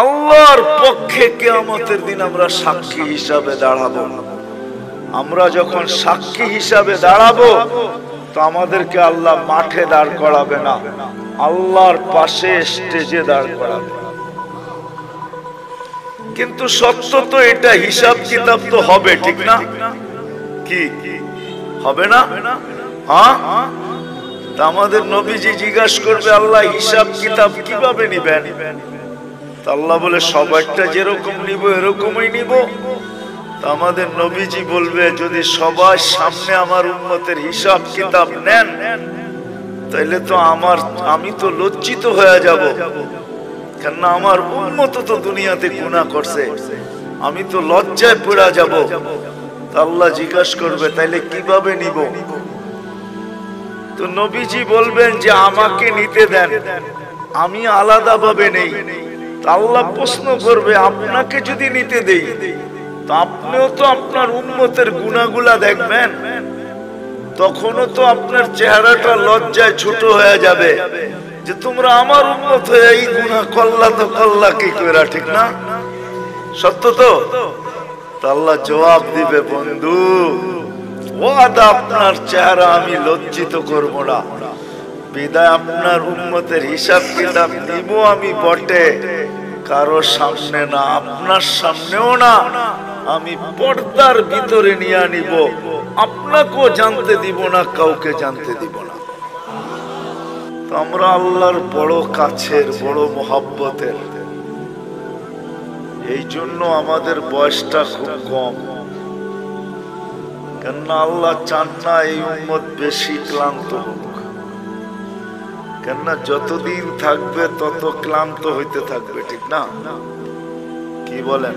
আল্লাহর পক্ষে কিয়ামতের দিন আমরা সাক্ষী হিসাবে দাঁড়াবো। আমরা যখন সাক্ষী হিসাবে দাঁড়াবো তো আমাদেরকে আল্লাহ মাঠে দাঁড় করাবে না, আল্লাহর পাশে স্টেজে দাঁড় করাবে। কিন্তু সত্য তো এটা, হিসাব কিতাব তো হবে, ঠিক না? কি হবে না? হ্যাঁ, তা আমাদের নবীজি জিজ্ঞাসা করবে আল্লাহ হিসাব কিতাব কিভাবে নিবেন? আল্লাহ বলে সবারটা যেরকম নিব এরকমই নিব। তা আমাদের নবীজি বলবে যদি সবার সামনে আমার উম্মতের হিসাব কিতাব নেন তাইলে তো আমি তো লজ্জিত হয়ে যাব, কেননা আমার উম্মত তো দুনিয়াতে গুনাহ করছে, আমি তো লজ্জায় পড়ে যাব। আল্লাহ জিজ্ঞাসা করবে তাইলে কিভাবে নিব? তো নবীজি বলবেন যে আমাকে নিতে দেন, আমি আলাদা ভাবে নেই। আল্লাহ প্রশ্ন করবে আপনাকে যদি নিতে দেই তো আপনিও তো আপনার উম্মতের গুনাহগুলা দেখবেন, তখনও তো আপনার চেহারাটা লজ্জায় ছোট হয়ে যাবে যে তোমরা আমার উম্মত হয়ে এই গুনাহ করলা, তো করলা কি করে, ঠিক না? সত্য তো? আল্লাহ জবাব দিবে বন্ধু ওয়াদা আপনার চেহারা আমি লজ্জিত করব না, বিদায় আপনার উম্মতের হিসাব কিতাব নিব আমি বটে, কারো সামনে না, আপনার সামনেও না, আমি পর্দার ভিতরে নিয়ে নিব, আপনাকেও জানতে দিব না, কাউকে জানতে দিব না। তো আমরা আল্লাহর বড় কাছের, বড় মহব্বতের, এই জন্য আমাদের বয়সটা খুব কম, কেননা আল্লাহ চান না এই উম্মত বেশি ক্লান্ত হোক, কেননা যতদিন থাকবে তত ক্লান্ত হইতে থাকবে, ঠিক না? কি বলেন?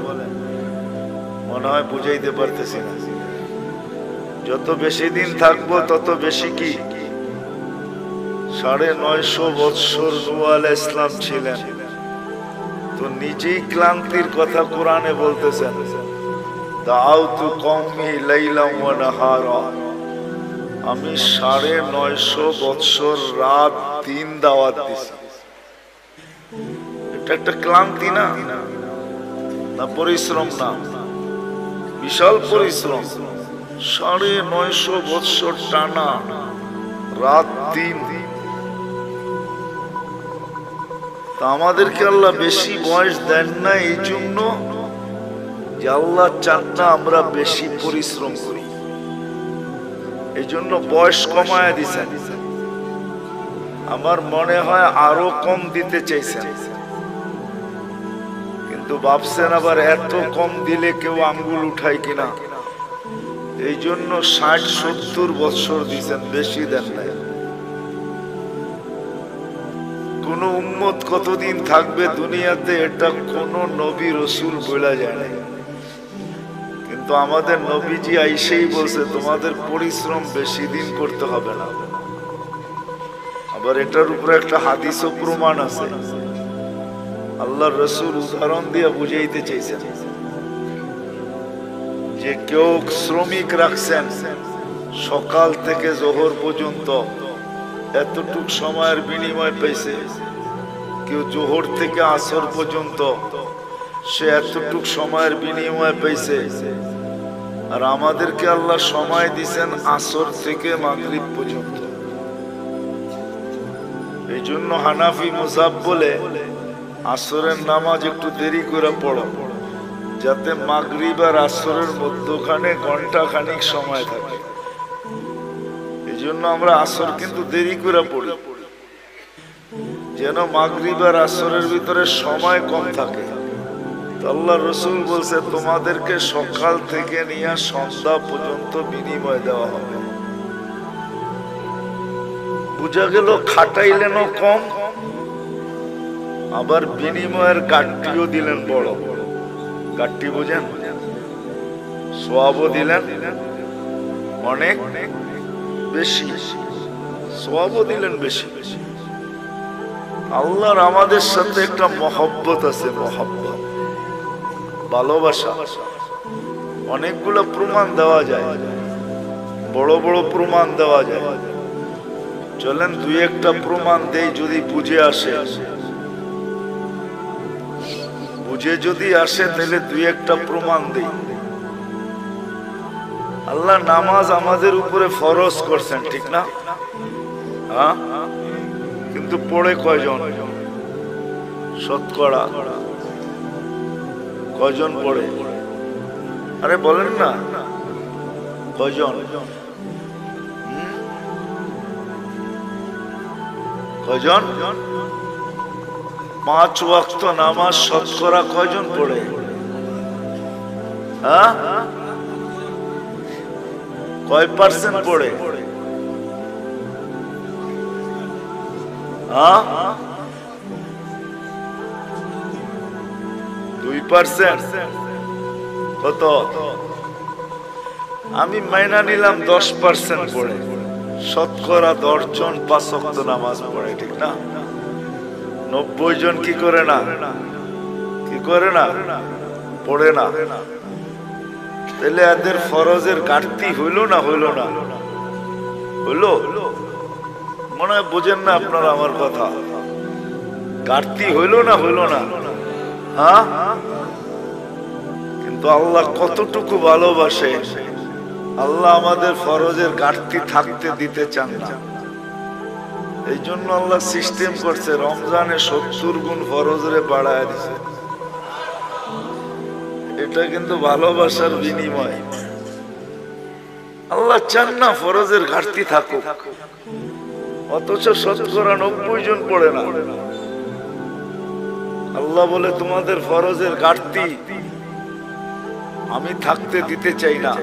মনে হয় বুঝাইতে পারতেছি না। যত বেশি দিন থাকবো তত বেশি কি 950 বৎসর নূহ আলাইহিস সালাম ছিলেন, তো নিজেই ক্লান্তির কথা কোরআনে বলতেছেন, দাউতু কওমি লাইলাম ওয়া নাহারা, আমি 950 বৎসর রাত দিন দাওয়াত দিছি। এটা একটা ক্লান্তি না? না পরিশ্রম না? বিশাল পরিশ্রম। 950 বৎসর টানা রাত দিন। তা আমাদেরকে আল্লাহ বেশি বয়স দেন না এই জন্য যে আল্লাহ চান না আমরা বেশি পরিশ্রম করি, এই জন্য বয়স কমায় দিছেন। আমার মনে হয় আরো কম দিতে চাইছেন, কিন্তু ভাবছেন আবার এত কম দিলে কেউ আঙ্গুল উঠায় কিনা, এই জন্য 60-70 বৎসর দিছেন, বেশি দেন নাই। কোন উম্মত কতদিন থাকবে দুনিয়াতে এটা কোন নবী রসুল বলা যায় না, কিন্তু আমাদের নবীজি আইসেই বলছে তোমাদের পরিশ্রম বেশি দিন করতে হবে না। আবার এটার উপরে একটা হাদিসও প্রমাণ আছে, আল্লাহ রসুল উদাহরণ দিয়ে বুঝাইতে চাইছেন যে কেউ শ্রমিক রাখছেন সকাল থেকে জোহর পর্যন্ত, এতটুক সময়ের বিনিময় পেয়েছে। কেউ জোহর থেকে আসর পর্যন্ত, সে এতটুক সময়ের বিনিময় পেয়েছে। আর আমাদেরকে আল্লাহ সময় দিছেন আসর থেকে মাগরিব পর্যন্ত। এই জন্য হানাফি মুযাব বলে আসরের নামাজ একটু দেরি করে পড়ো, যাতে মাগরিব আর আসরের মধ্যখানে ঘন্টা খানিক সময় থাকে। এই জন্য আমরা আসর কিন্তু দেরি করে পড়ি, যেন মাগরিব আর আসরের ভিতরে সময় কম থাকে। আল্লাহ রসুল বলছে তোমাদেরকে সকাল থেকে নিয়ে সন্ধ্যা পর্যন্ত বিনিময় দেওয়া হবে। বুঝা গেল খাটাইলেনও কম, আবার বিনিময়ের গাঠটিও দিলেন বড়। গাঠটি বুঝেন? সওয়াবও দিলেন অনেক বেশি, সওয়াবও দিলেন বেশি। আল্লাহর আমাদের সাথে একটা মহব্বত আছে, মহব্বত, ভালোবাসা। অনেকগুলো প্রমাণ দেওয়া যায়, বড় বড় প্রমাণ দেওয়া যায়। চলেন দুই একটা প্রমাণ দেই, যদি বুঝে আসে। বুঝে যদি আসে তাহলে দুই একটা প্রমাণ দেই। আল্লাহ নামাজ আমাদের উপরে ফরজ করছেন, ঠিক না? হ্যাঁ, কিন্তু পড়ে কয়জন? শতকরা কয়জন পড়ে? আরে বলেন না, কয়জন? কয়জন? 5 ওয়াক্ত নামাজ শতকরা কয়জন পড়ে? হ্যাঁ, কয় পার্সেন্ট পড়ে? হ্যাঁ, 2%। কত? আমি মাইনা নিলাম 10% পড়ে। শতকরা 10 জন 5 ওয়াক্ত নামাজ পড়ে, ঠিক না? 90 জন কি করে না? কি করে না? পড়ে না। তাহলে এদের ফরজের ঘাটতি হইল না? হইল না? হইল? মনে হয় বোঝেন না আপনারা আমার কথা। ঘাটতি হইল না? হইল না? হ্যাঁ, কিন্তু আল্লাহ কতটুকু ভালোবাসে। আল্লাহ আমাদের ফরজের ঘাটতি থাকতে দিতে চান না। এই জন্য আল্লাহ সিস্টেম করছে, রমজানে 70 গুণ ফরজরে বাড়ায় দিছে। এটা কিন্তু ভালোবাসার বিনিময়। আল্লাহ চান না ফরজের ঘাটতি থাকুক, অথচ শতকরা 90 জন পড়ে না। আল্লাহ বলে তোমাদের ফরজের ঘাটতি আমি থাকতে দিতে চাই না,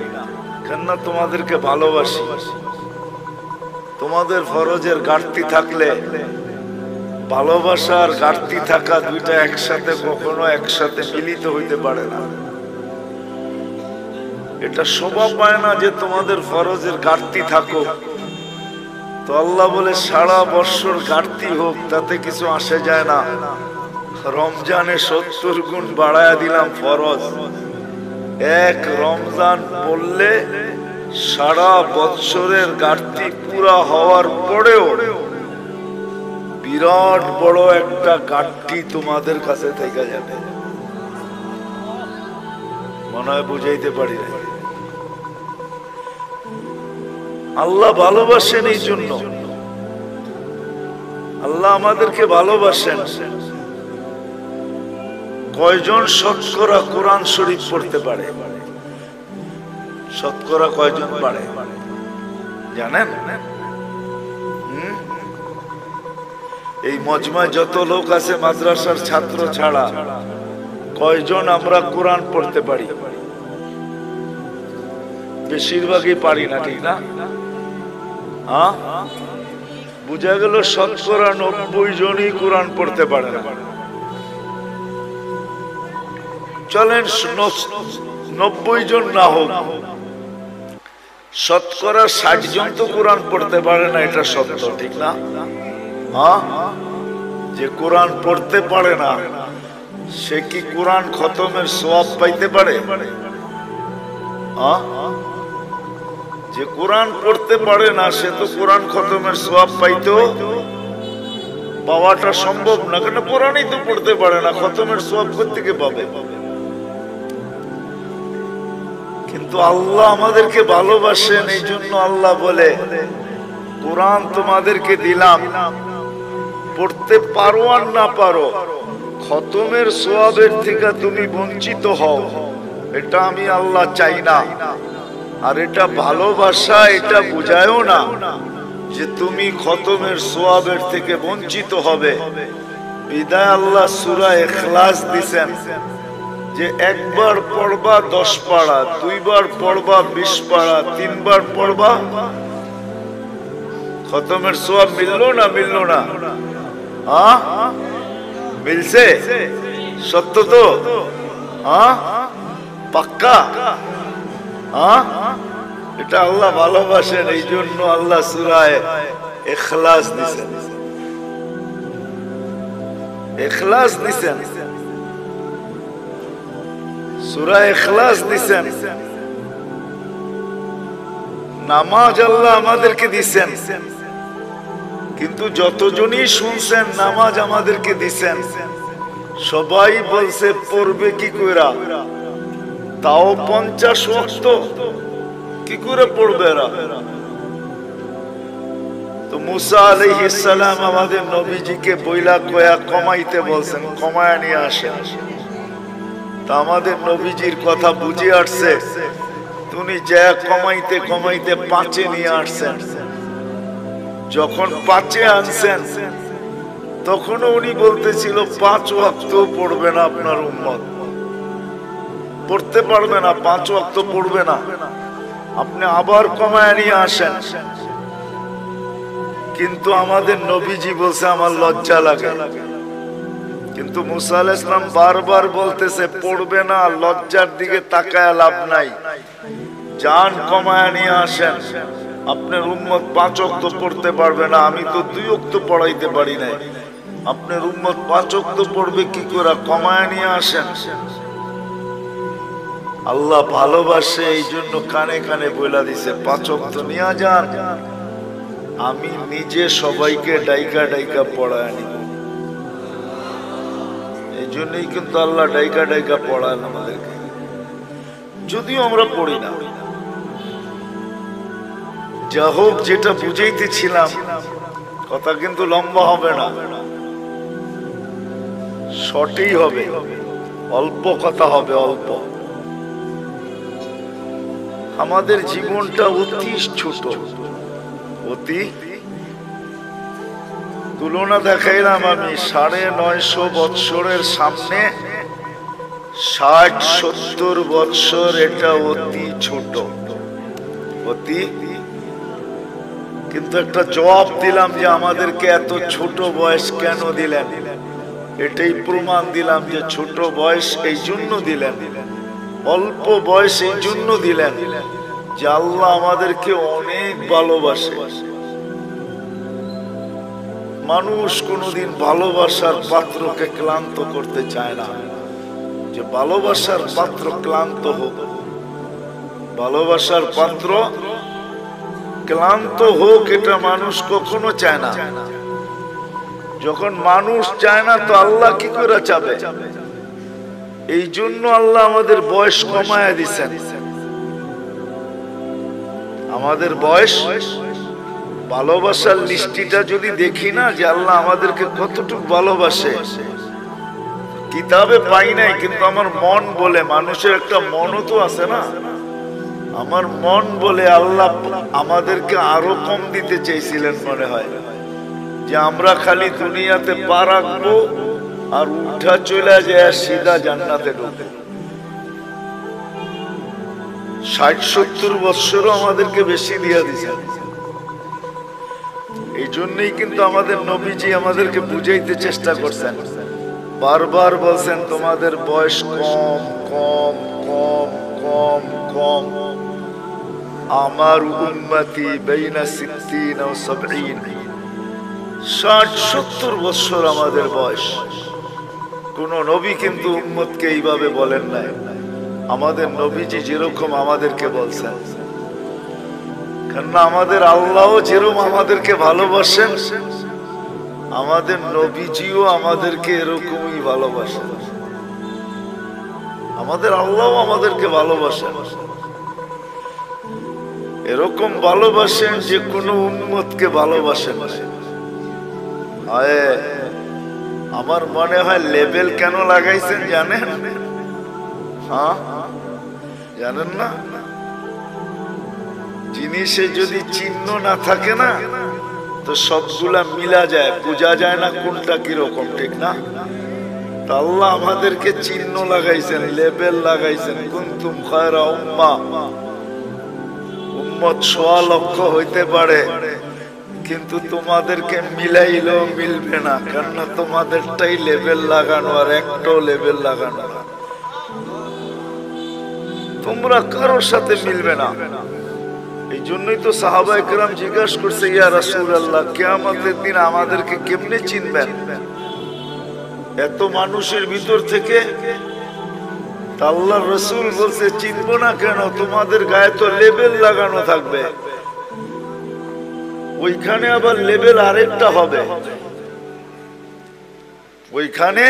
কেননা তোমাদেরকে ভালোবাসি। তোমাদের ফরজের ঘাটতি থাকলে, ভালোবাসার ঘাটতি থাকা দুইটা একসাথে কখনো একসাথে মিলিত হইতে পারে না। এটা শোভা পায় না যে তোমাদের ফরজের ঘাটতি থাকুক। তো আল্লাহ বলে সারা বছর ঘাটতি হোক, তাতে কিছু আসে যায় না। রমজানে 70 গুণ বাড়ায়া দিলাম ফরজ। এক রমজান পড়লে সারা বৎসরের ঘাটতি পুরা হওয়ার পরেও বিরাট বড় একটা ঘাটতি তোমাদের কাছে থেকে যাবে। মনে হয় বুঝাইতে পারি না। আল্লাহ ভালোবাসেন, এই জন্য আল্লাহ আমাদেরকে ভালোবাসেন। কয়জন শতকরা কোরআন শরীফ পড়তে পারে? শতকরা কয়জন পারে জানেন? এই মজমায় যত লোক আছে মাদ্রাসার ছাত্র ছাড়া কয়জন আমরা কোরআন পড়তে পারি? বেশিরভাগই পারি না, ঠিক না? হ্যাঁ, বুঝা গেল শতকরা 90 জনই কোরআন পড়তে পারে না। চলেন 90 জন না হোক, শতকরা 60 জন তো কোরআন পড়তে পারে না, এটা সত্য, ঠিক না? হ্যাঁ, যে কোরআন পড়তে পারে না সে কি কোরআন খতমের সওয়াব পাইতে পারে? হ্যাঁ, যে কোরআন পড়তে পারে না সে তো কোরআন খতমের সওয়াব পাইতো পাওয়াটা সম্ভব না, কেন কোরআনই তো পড়তে পারে না, খতমের সওয়াব কোত্থেকে পাবে? কিন্তু আল্লাহ আমাদেরকে ভালোবাসেন, এই জন্য আল্লাহ বলে কোরআন তোমাদেরকে দিলাম, পড়তে পারো আর না পারো, খতমের সওয়াবের থেকে তুমি বঞ্চিত হও, এটা আমি আল্লাহ চাই না। আর এটা ভালোবাসা, এটা বুঝায়ও না যে তুমি খতমের সওয়াবের থেকে বঞ্চিত হবে। বিদায় আল্লাহ সূরা ইখলাস দিবেন যে একবার পড়বা 10 পারা, দুইবার পড়বা 20 পারা, তিনবার পড়বা, খতমের সওয়াব মিললো না? মিললো না? হ্যাঁ, মিলছে? সত্য তো? হ্যাঁ, পাক্কা? হ্যাঁ, এটা আল্লাহ ভালোবাসেন, এই জন্য আল্লাহ সূরা ইখলাস দিবেন। ইখলাস দিবেন, সূরা ইখলাস দিবেন। নামাজ আল্লাহ আমাদেরকে দিবেন, কিন্তু যতজনই শুনছেন নামাজ আমাদেরকে দিবেন, সবাই বলছে পড়বে কি কইরা, তাও 50 ওয়াক্ত কি করে পড়বে এরা? তো মুসা আলাইহিস সালাম আমাদের নবীজিকে বইলা কয়া কমাইতে বলছেন, কমায়া নিয়ে আসেন। তা আমাদের নবীজির কথা বুঝে আসছে, তুমি যা কমাইতে কমাইতে 5 নিয়ে আসছেন। যখন 5 আনছেন তখনও উনি বলতেছিল 5 ওয়াক্ত পড়বে না আপনার উম্মত, পড়তে পারবে না, 5 ওয়াক্ত পড়বে না। আপনি আবার কমায় নিয়ে আসেন। কিন্তু আমাদের নবীজি বলছে আমার লজ্জা লাগে। কিন্তু মুসা আলাইহিস সালাম বারবার বলতেছে পড়বে না, লজ্জার দিকে তাকায় লাভ নাই, জান কমায় নিয়ে আসেন। আপনার উম্মত 5 ওয়াক্ত পড়তে পারবে না, আমি তো 2 ওয়াক্ত পড়াইতে পারি না, আপনার উম্মত 5 ওয়াক্ত পড়বে কি করে? কমায় নিয়ে আসেন। আল্লাহ ভালোবাসে, এই জন্য কানে কানে বইলা দিছে 5 ওয়াক্ত নিয়ে যান, আমি নিজে সবাইকে ডাইকা ডাইকা পড়ায় নিব। এই জন্যই কিন্তু আল্লাহ ডাইকা ডাইকা পড়ায় আমাদেরকে, যদিও আমরা পড়ি না। যা হোক, যেটা বুঝাইতেছিলাম, কথা কিন্তু লম্বা হবে না, শর্টই হবে, অল্প কথা হবে, অল্প। আমাদের জীবনটা অতি ছোট, অতি। তুলনা দেখাইলাম আমি, 950 বৎসরের সামনে 60-70 বৎসর, এটা অতি ছোট, অতি। কিন্তু একটা জবাব দিলাম যে আমাদেরকে এত ছোট বয়স কেন দিলেন? এটাই প্রমাণ দিলাম যে ছোট বয়স এই জন্য দিলেন, অল্প বয়স এই জন্য দিলেন যে আল্লাহ আমাদেরকে অনেক ভালোবাসে। মানুষ কোনোদিন ভালোবাসার পাত্রকে ক্লান্ত করতে চায় না, যে ভালোবাসার পাত্র ক্লান্ত হোক, ভালোবাসার পাত্র ক্লান্ত হোক, এটা মানুষ কখনো চায় না। যখন মানুষ চায় না তো আল্লাহ কি করে চাবে? এই জন্য আল্লাহ আমাদের বয়স কমায়া দিছেন। আমাদের বয়স, ভালোবাসার লিস্টিটা যদি দেখি না যে আল্লাহ আমাদেরকে কতটুকু ভালোবাসে, কিতাবে পাই নাই, কিন্তু আমার মন বলে, মানুষের একটা মনও তো আছে না, আমার মন বলে আল্লাহ আমাদেরকে আরো কম দিতে চেয়েছিলেন মনে হয়, যে আমরা খালি দুনিয়াতে পা রাখবো আর উঠা চলে যায় সিধা জান্নাতে ঢুকবো। 60-70 বৎসরও আমাদেরকে বেশি দিয়ে দিছে। এই জন্যই কিন্তু আমাদের নবীজি আমাদেরকে বুঝাইতে চেষ্টা করছেন, বারবার বলছেন তোমাদের বয়স কম কম কম কম কম। আমার উম্মতি বাইনা 60 ও 70, 60-70 বছর আমাদের বয়স। কোন নবী কিন্তু উম্মতকে এইভাবে বলেন নাই। আমাদের নবীজি যেরকম আমাদেরকে বলছেন, কেননা আমাদের আল্লাহও যেরকম আমাদেরকে ভালোবাসেন, আমাদের নবীজিও আমাদেরকে এরকমই ভালোবাসেন। আমাদের আল্লাহও আমাদেরকে ভালোবাসেন, এরকম ভালোবাসেন যে কোনো উম্মতকে ভালোবাসেন। আমার মনে হয় লেবেল কেন লাগাইছেন জানেন? হ্যাঁ, জানেন না? জিনিসে যদি চিহ্ন না থাকে না তো সবগুলা মিলা যায়, বোঝা যায় না কোনটা কিরকম, ঠিক না? তা আল্লাহ আমাদেরকে চিহ্ন লাগাইছেন, লেবেল লাগাইছেন, কুনতুম খায়রা উম্মাহ। উম্মত 1.25 লক্ষ হইতে পারে, কিন্তু তোমাদেরকে মিলাইলেও মিলবে না, কারণ তোমাদেরটাই লেবেল লাগানো আর একটাও লেবেল লাগানো না। তোমরা কারোর সাথে মিলবে না। এই জন্যই তো সাহাবায়ে কেরাম জিজ্ঞাসা করছে, ইয়া রাসূলুল্লাহ, কিয়ামতের দিন আমাদেরকে কেমনে চিনবেন এত মানুষের ভিতর থেকে? আল্লাহর রাসূল বলছে, চিনবো না কেন? তোমাদের গায়ে তো লেবেল লাগানো থাকবে। ওইখানে আবার লেবেল আরেকটা হবে, ওইখানে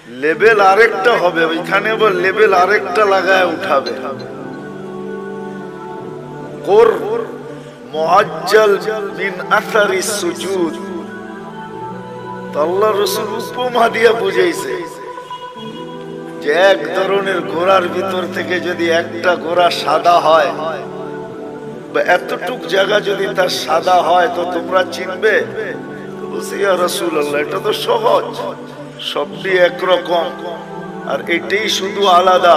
লেবেল আরেকটা হবে, ওইখানে আবার লেবেল আরেকটা লাগায় উঠাবে। কোর মুআজ্জাল মিন আসারি সুজুদ। আল্লাহ রাসূল উপমা দিয়া বুঝাইছে যে এক ধরনের ঘোড়ার ভিতর থেকে যদি একটা ঘোড়া সাদা হয়, বা এতটুক জায়গা যদি তার সাদা হয়, তো তোমরা চিনবে? বলছি ইয়া রাসূলুল্লাহ, এটা তো সহজ, সবটি একরকম, আর এটাই শুধু আলাদা,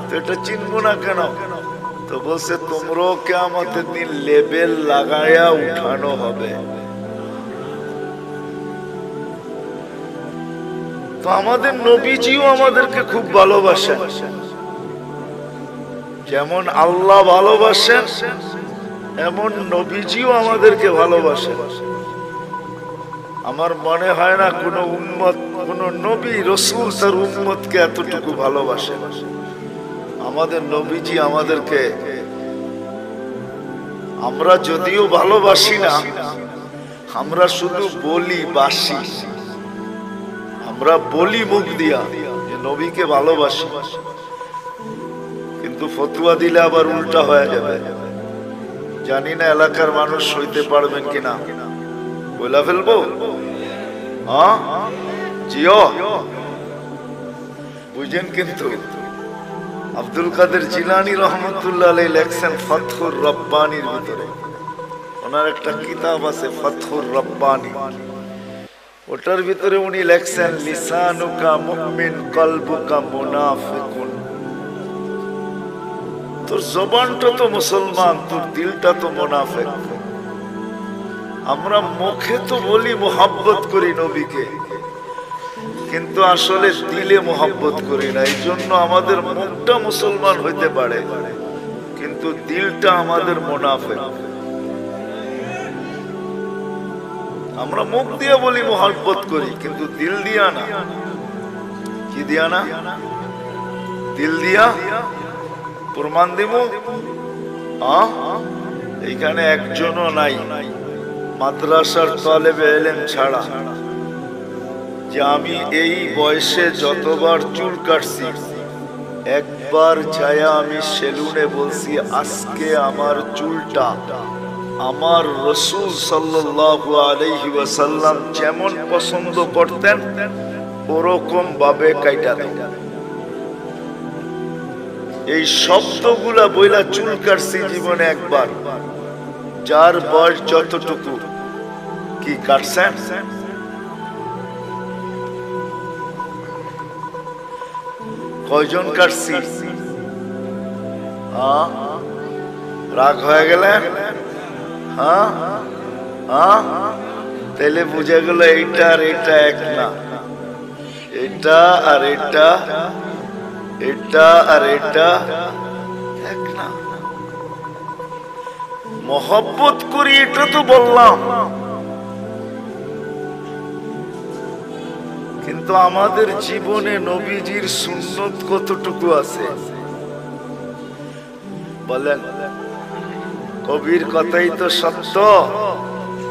তো এটা চিনবো না কেন? তো বলছে তোমরাও কিয়ামতের দিন লেবেল লাগায়া উঠানো হবে। তো আমাদের নবীজিও আমাদেরকে খুব ভালোবাসেন, যেমন আল্লাহ ভালোবাসেন এমন নবীজিও আমাদেরকে ভালোবাসেন। আমার মনে হয় না কোন উম্মত, কোন নবী রাসূল তার উম্মতকে এতটুকু ভালোবাসেন। আমাদের নবীজি আমাদেরকে, আমরা যদিও ভালোবাসি না, আমরা শুধু বলি বাসি, আমরা বলি মুখ দিয়া যে নবীকে ভালোবাসি, কিন্তু ফতোয়া দিলে আবার উল্টা হয়ে যাবে। জানি না এলাকার মানুষ সইতে পারবেন কিনা, বলে ফেলবো? হ্যাঁ জিও, বুঝেন? কিন্তু আব্দুল কাদের জিলানী রহমতুল্লাহ আলাইহি লেখছেন ফাতহুর রব্বানির ভিতরে, ওনার একটা কিতাব আছে ফাতহুর রব্বানি, ওটার ভিতরে উনি লেখছেন লিসানুকা মুমিন কলবুকা মুনাফিকুন। তোর জবানটা তো মুসলমান, তোর দিলটা তো মুনাফিক। আমরা মুখে তো বলি মোহাব্বত করি নবীকে, কিন্তু আসলে দিলে মোহাব্বত করি না। এই জন্য আমাদের মুখটা মুসলমান হইতে পারে, কিন্তু দিলটা আমাদের মুনাফিক। আমরা মুখ দিয়ে বলি মোহাব্বত করি, কিন্তু দিল দিয়া না। কি দিয়া না? দিল দিয়া। প্রমাণ দিব? এইখানে একজনও নাই মাদ্রাসার তালেবে ইলম ছাড়া যে আমি এই বয়সে যতবার চুল কাটছি, একবার ছায়া আমি সেলুনে বলছি আজকে আমার চুলটা আমার রাসূল সাল্লাল্লাহু আলাইহি ওয়াসাল্লাম যেমন পছন্দ করতেন ওরকম ভাবে কাইটা দাও। এই শব্দগুলা বইলা চুল কাটছি জীবনে একবার। যার বয়স যতটুকু, কি কাটছেন? কয়জন কাটছি? রাগ হয়ে গেলেন? তাহলে বুঝে গেল এইটা আর এটা এক না, এটা আর এটা, এটা আর এটা এক না। মহব্বত করি এটা তো বললাম, কিন্তু আমাদের জীবনে নবীজির সুন্নত কতটুকু আছে বলেন? কবির কথাই তো সত্য,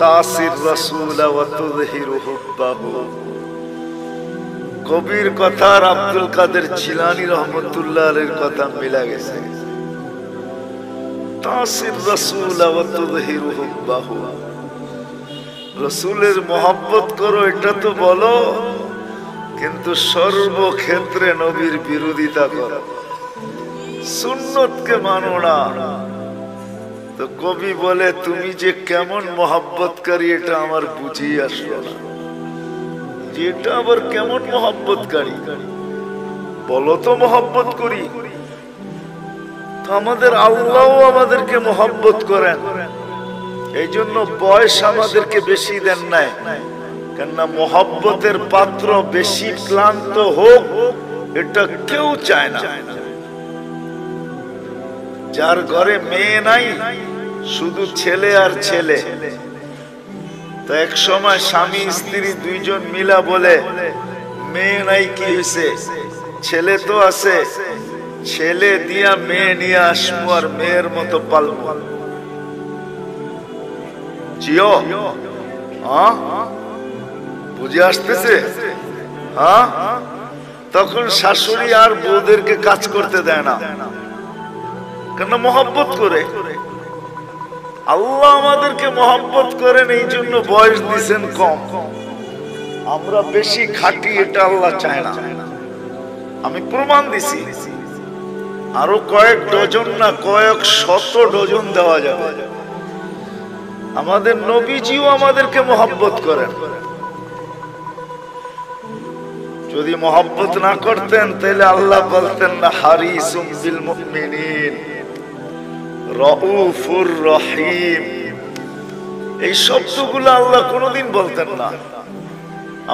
তাসির রাসূল ওয়া তুযহিরু হুব্বাহু। কবির কথা আর আব্দুল কাদের জিলানী রহমতুল্লাহ আলাইহির কথা মিলা গেছে। তাসির রাসূল ওয়া তুযহিরু হুব্বাহু, রাসূলের মহব্বত করো এটা তো বলো, কিন্তু সর্বক্ষেত্রে নবীর বিরোধিতা করো, সুন্নতকে মানো না। তো কবি বলে তুমি যে কেমন মহব্বতকারী এটা আমার বুঝেই আসলো না, যে এটা আবার কেমন মহব্বতকারী, বলো তো মহব্বত করি। তো আমাদের আল্লাহও আমাদেরকে মহব্বত করেন, এই জন্য বয়স আমাদেরকে বেশি দেন নাই, কেননা মহব্বতের পাত্র বেশি ক্লান্ত হোক এটা কেউ চায় না। যার ঘরে মেয়ে নাই, শুধু ছেলে আর ছেলে, তো এক সময় স্বামী স্ত্রী দুইজন মিলা বলে মেয়ে নাই, কি হয়েছে? ছেলে তো আছে, ছেলে দিয়া মেয়ে নিয়ে আসবো আর মেয়ের মতো পালবো। জিও, বুঝে আসতেছে? তখন শাশুড়ি আর বউদেরকে কাজ করতে দেয় না, কেন? মহব্বত করে। আল্লাহ আমাদেরকে মহব্বত করেন, এই জন্য বয়স দিচ্ছেন কম। আমরা বেশি খাটি, এটা আল্লাহ চায় না। আমি প্রমাণ দিছি, আরো কয়েক ডজন না কয়েক শত ডজন দেওয়া যাবে। আমাদের নবীজিও আমাদেরকে মহব্বত করেন। যদি মহব্বত না করতেন তাহলে আল্লাহ বলতেন না হারিসুম বিল মুমিনিন রাউফুর রহিম। এই শব্দগুলো আল্লাহ কোনোদিন বলতেন না।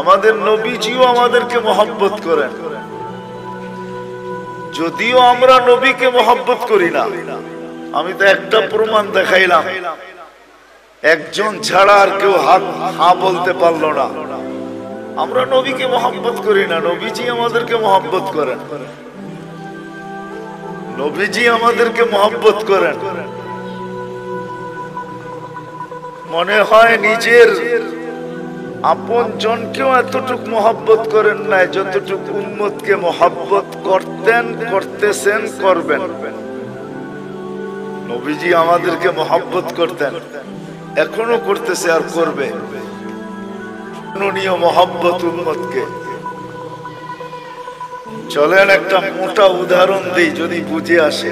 আমাদের নবীজিও আমাদেরকে মহব্বত করেন। যদিও আমরা নবীকে মহব্বত করি না, আমি তো একটা প্রমাণ দেখাইলাম, একজন ছাড়া আর কেউ হা বলতে পারলো না। আমরা নবীকে মহব্বত করি না, নবীজি আমাদেরকে মহব্বত করেন। নবীজি আমাদেরকে মহব্বত করেন। মনে হয় নিজের আপন জনকেও এতটুকু মহব্বত করেন নাই যতটুকু উম্মতকে মহব্বত করতেন, করতেছেন, করবেন। নবীজি আমাদেরকে মহব্বত করতেন, এখনো করতেছে আর করবে। মহব্বত উম্মতকে। চলেন একটা মোটা উদাহরণ দিই, যদি বুঝে আসে।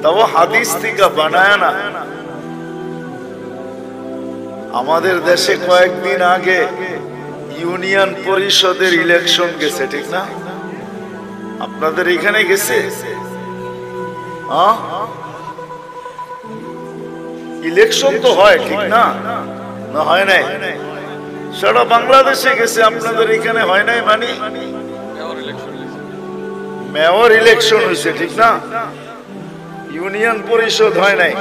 তাও হাদিস থেকে বানায় না। আমাদের দেশে কয়েকদিন আগে ইউনিয়ন পরিষদের ইলেকশন গেছে, ঠিক না? আপনাদের এখানে গেছে? ইলেকশন তো হয়, ঠিক না? না হয় নাই? সারা বাংলাদেশে গেছে, আপনাদের এখানে হয় নাই? মানে মেয়র ইলেকশন হয়েছে, ঠিক না? ইউনিয়ন পরিষদ হয় নাই।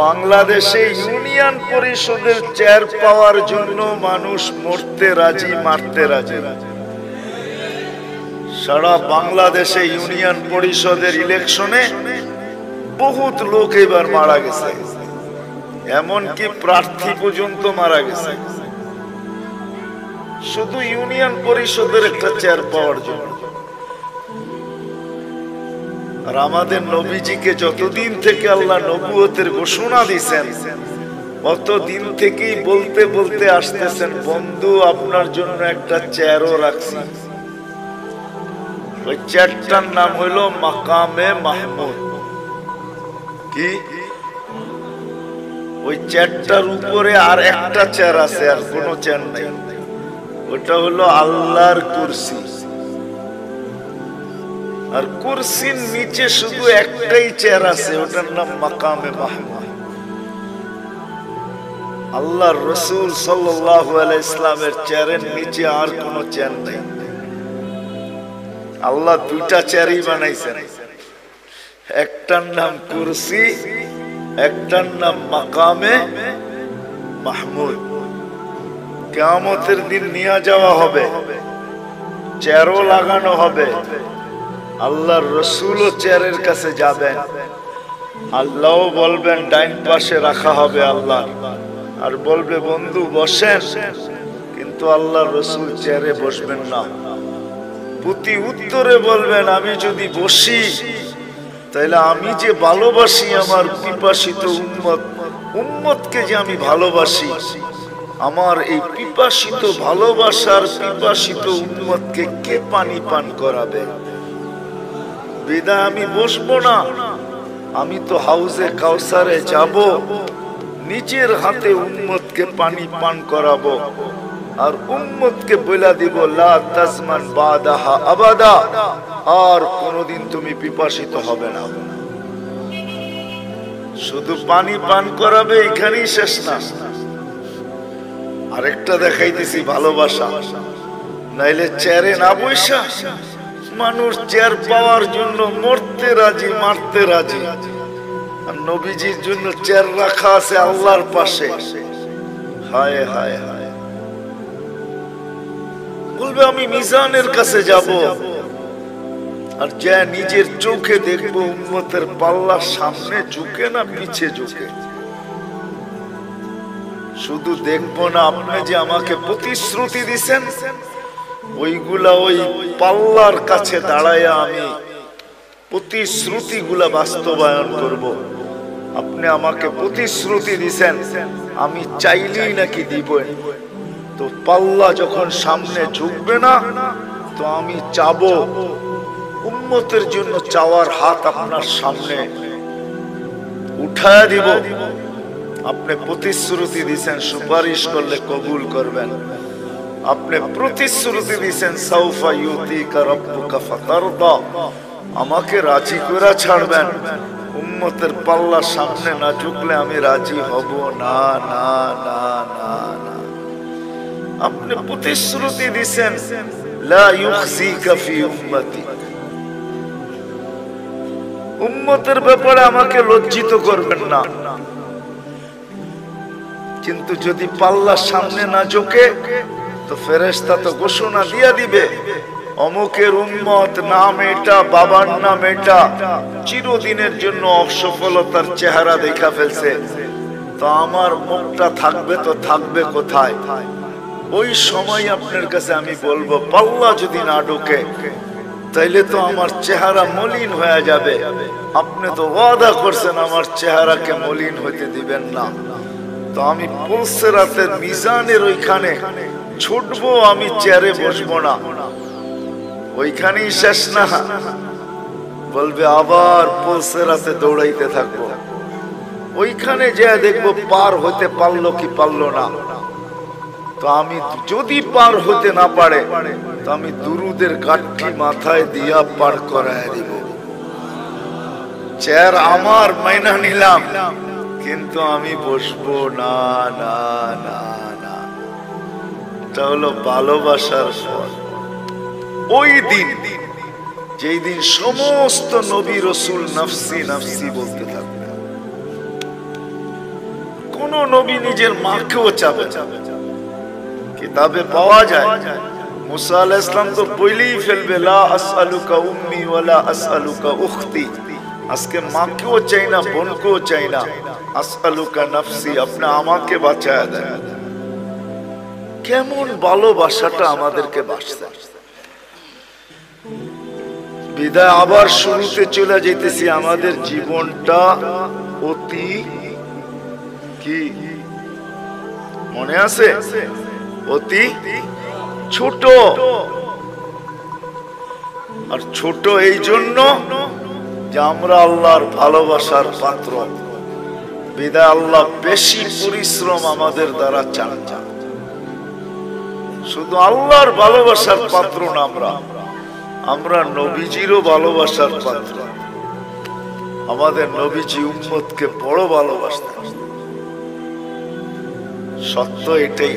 বাংলাদেশে ইউনিয়ন পরিষদের চেয়ার পাওয়ার জন্য মানুষ মরতে রাজি, মারতে রাজি। সারা বাংলাদেশে ইউনিয়ন পরিষদের ইলেকশনে বহুত লোক এবার মারা গেছে, এমনকি প্রার্থী পর্যন্ত মারা গেছে, শুধু ইউনিয়ন পরিষদের একটা চেয়ার পাওয়ার জন্য। আর আমাদের নবীজিকে যতদিন থেকে আল্লাহ নবুয়তের ঘোষণা দিয়েছেন, অতদিন থেকেই বলতে বলতে আসতেছেন, বন্ধু আপনার জন্য একটা চেয়ারও রাখছি। ওই চেয়ারটার নাম হইল মাকামে মাহমুদ। কি? ওই চেয়ারটার উপরে আর একটা চেয়ার আছে, আর কোনো চেয়ার নাই। ওটা হলো আল্লাহর কুরসি। আর কুরসির নিচে শুধু একটাই চেয়ার আছে, ওটার নাম মাকামে মাহমুদ। আল্লাহর রাসূল সাল্লাল্লাহু আলাইহি ইসলামের চেয়ারের নিচে আর কোনো চেয়ার নেই। আল্লাহ দুইটা চেয়ারই বানাইছেন, একটার নাম কুরসি, একটার নাম মাকামে মাহমুদ। কিয়ামতের দিন নিয়ে যাওয়া হবে, চেয়ারও লাগানো হবে। আল্লাহর রাসূলও চেয়ারের কাছে যাবেন, আল্লাহও বলবেন ডাইন পাশে রাখা হবে আল্লাহ, আর বলবে বন্ধু বসেন, কিন্তু আল্লাহর রাসূল চেয়ারে বসবেন না। প্রতি উত্তরে বলবেন আমি যদি বসি তাহলে আমি যে ভালোবাসি আমার পিপাসিত উম্মতকে যে আমি ভালোবাসি, আমার এই পিপাসিত ভালোবাসার পিপাসিত উম্মতকে কে পানি পান করাবে? বিদায় আমি বসবো না। আমি তো হাউজে কাউসারে যাব, নিজের হাতে উম্মতকে পানি পান করাবো, আর উম্মতকে বলে দিব লা তাজমান বাদাহা আবাদা, আর কোনদিন তুমি পিপাসিত হবে না। শুধু পানি পান করাবে, এখানেই শেষ না। আরেকটা দেখাইতেছি ভালোবাসা। নাইলে চেয়ারে না বসা মানুষ চেয়ার পাওয়ার জন্য মরতে রাজি, মারতে রাজি। আর নবীজির জন্য চেয়ার রাখা আছে আল্লাহর পাশে। হায় হায় হায়, বলবে আমি মিজানের কাছে যাব, আর যা নিজের চোখে দেখবো উম্মতের পাল্লা সামনে ঝুঁকে না পিছে ঝুঁকে। শুধু দেখবো না, আপনি যে আমাকে প্রতিশ্রুতি দিছেন ওইগুলা ওই পাল্লার কাছে দাঁড়ায় আমি প্রতিশ্রুতিগুলা বাস্তবায়ন করব। আপনি আমাকে প্রতিশ্রুতি দিছেন, আমি চাইলেই নাকি দিবেন। তো পাল্লা যখন সামনে ঝুঁকবে না, তো আমি চাবো, উম্মতের জন্য চাওয়ার হাত আপনার সামনে উঠায় দিব। আপনি প্রতিশ্রুতি দিছেন সুপারিশ করলে কবুল করবেন। আপনি প্রতিশ্রুতি দিছেন সাউফা ইউতিকা রাব্বুকা ফাতারদা, আমাকে রাজি করে ছাড়বেন। উম্মতের পাল্লা সামনে না ঝুঁকলে আমি রাজি হব না, না, না, না, না। আপনি প্রতিশ্রুতি দিছেন লা ইউখজিকা ফি উম্মতি, উম্মতের ব্যাপারে আমাকে লজ্জিত করবেন না। কিন্তু যদি পাল্লা সামনে না ঝুঁকে, তো ফেরেশতা তো ঘোষণা দিয়া দিবে, অমুকের উম্মত নাম এটা, বাবার নাম এটা, চিরদিনের জন্য অসফলতার চেহারা দেখা ফেলছে। তো আমার মুখটা থাকবে তো থাকবে কোথায়? ওই সময় আপনার কাছে আমি বলবো, পাল্লা যদি না ঢোকে তাইলে তো আমার চেহারা মলিন হয়ে যাবে। আপনি তো ওয়াদা করছেন আমার চেহারাকে মলিন হইতে দিবেন না। তো আমি পুলসিরাতের মিজানের ওইখানে ছুটবো, আমি চেয়ারে বসবো না, ওইখানেই শেষ না, বলবে আবার পুলসিরাতে দৌড়াইতে থাকবো। ওইখানে যে দেখবো পার হতে পারলো কি পারলো না। তো আমি যদি পার হতে না পারে, তো আমি দুরুদের গাঠি মাথায় দিয়া পার করায় দিব। চেয়ার আমার মাইনা নিলাম, কিন্তু আমি বসবো না, না, না, না। এটা হলো ভালোবাসার ফল। ওই দিন, যেই দিন সমস্ত নবী রাসূল নফসি নফসি বলতে থাকবে, কোন নবী নিজের মাকেও চাবে না। কিতাবে পাওয়া যায় মুসা আলাইহিস সালাম তো বলেই ফেলবে, লা আসআলুকা উম্মি ওয়ালা আসআলুকা উখতি, আজকে মাকেও চাই না, বোনকেও চাই না, আসআলুকা নফসি, আপনি আমাকে বাঁচায় দেন। কেমন ভালোবাসাটা আমাদেরকে বাঁচতে। বিদায় আবার শুরুতে চলে যেতেছি। আমাদের জীবনটা অতি কি মনে আছে? অতি ছোট। আর ছোট এই জন্য যে আমরা আল্লাহর ভালোবাসার পাত্র। বিদায় আল্লাহ বেশি পরিশ্রম আমাদের দ্বারা চান। শুধু আল্লাহর ভালোবাসার পাত্র না, আমরা নবীজিরও ভালোবাসার পাত্র। আমাদের নবীজি উম্মতকে বড় ভালোবাসতেন, সত্য এটাই।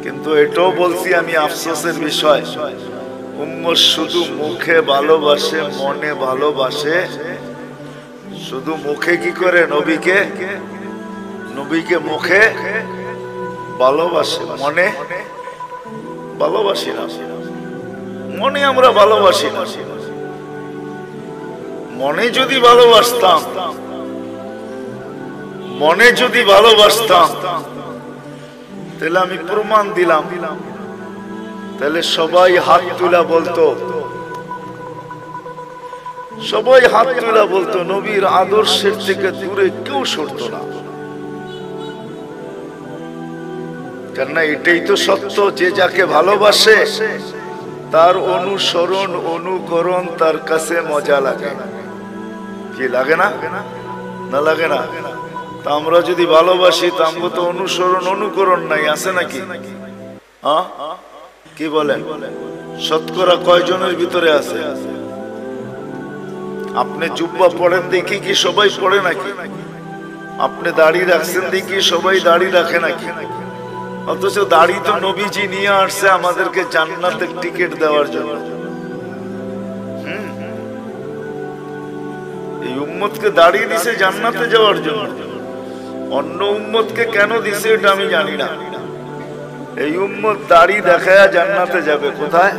কিন্তু এটাও বলছি আমি, আফসোসের বিষয়, উম্মত শুধু মুখে ভালোবাসে, মনে ভালোবাসে। শুধু মুখে কি করে? নবীকে মুখে ভালোবাসে, মনে ভালোবাসি না। মনে আমরা ভালোবাসি না। মনে যদি ভালোবাসতাম, তাহলে আমি প্রমাণ দিলাম, তাহলে সবাই হাত তুলা বলতো, নবীর আদর্শের থেকে দূরে কেউ সরতো না। কেননা এটাই তো সত্য, যে যাকে ভালোবাসে তার অনুসরণ অনুকরণ তার কাছে মজা লাগে। কি লাগে না? না লাগে না? তা আমরা যদি ভালোবাসি, তা আমরা তো অনুসরণ অনুকরণ নাই, আছে নাকি? হ্যাঁ, কি বলেন? শতকরা কয়জনের ভিতরে আছে? আপনি জুব্বা পড়েন দেখি কি সবাই পড়ে নাকি? আপনি দাড়ি রাখছেন দেখি সবাই দাড়ি রাখে নাকি? অথচ দাড়ি তো নবীজি নিয়ে আসছে আমাদেরকে জান্নাতের টিকিট দেওয়ার জন্য। এই উম্মতকে দাড়ি দিছে জান্নাতে যাওয়ার জন্য। অন্য উম্মতকে কেন দিছে এটা আমি জানি না। এই উম্মত দাড়ি দেখায়া জান্নাতে যাবে। কোথায়?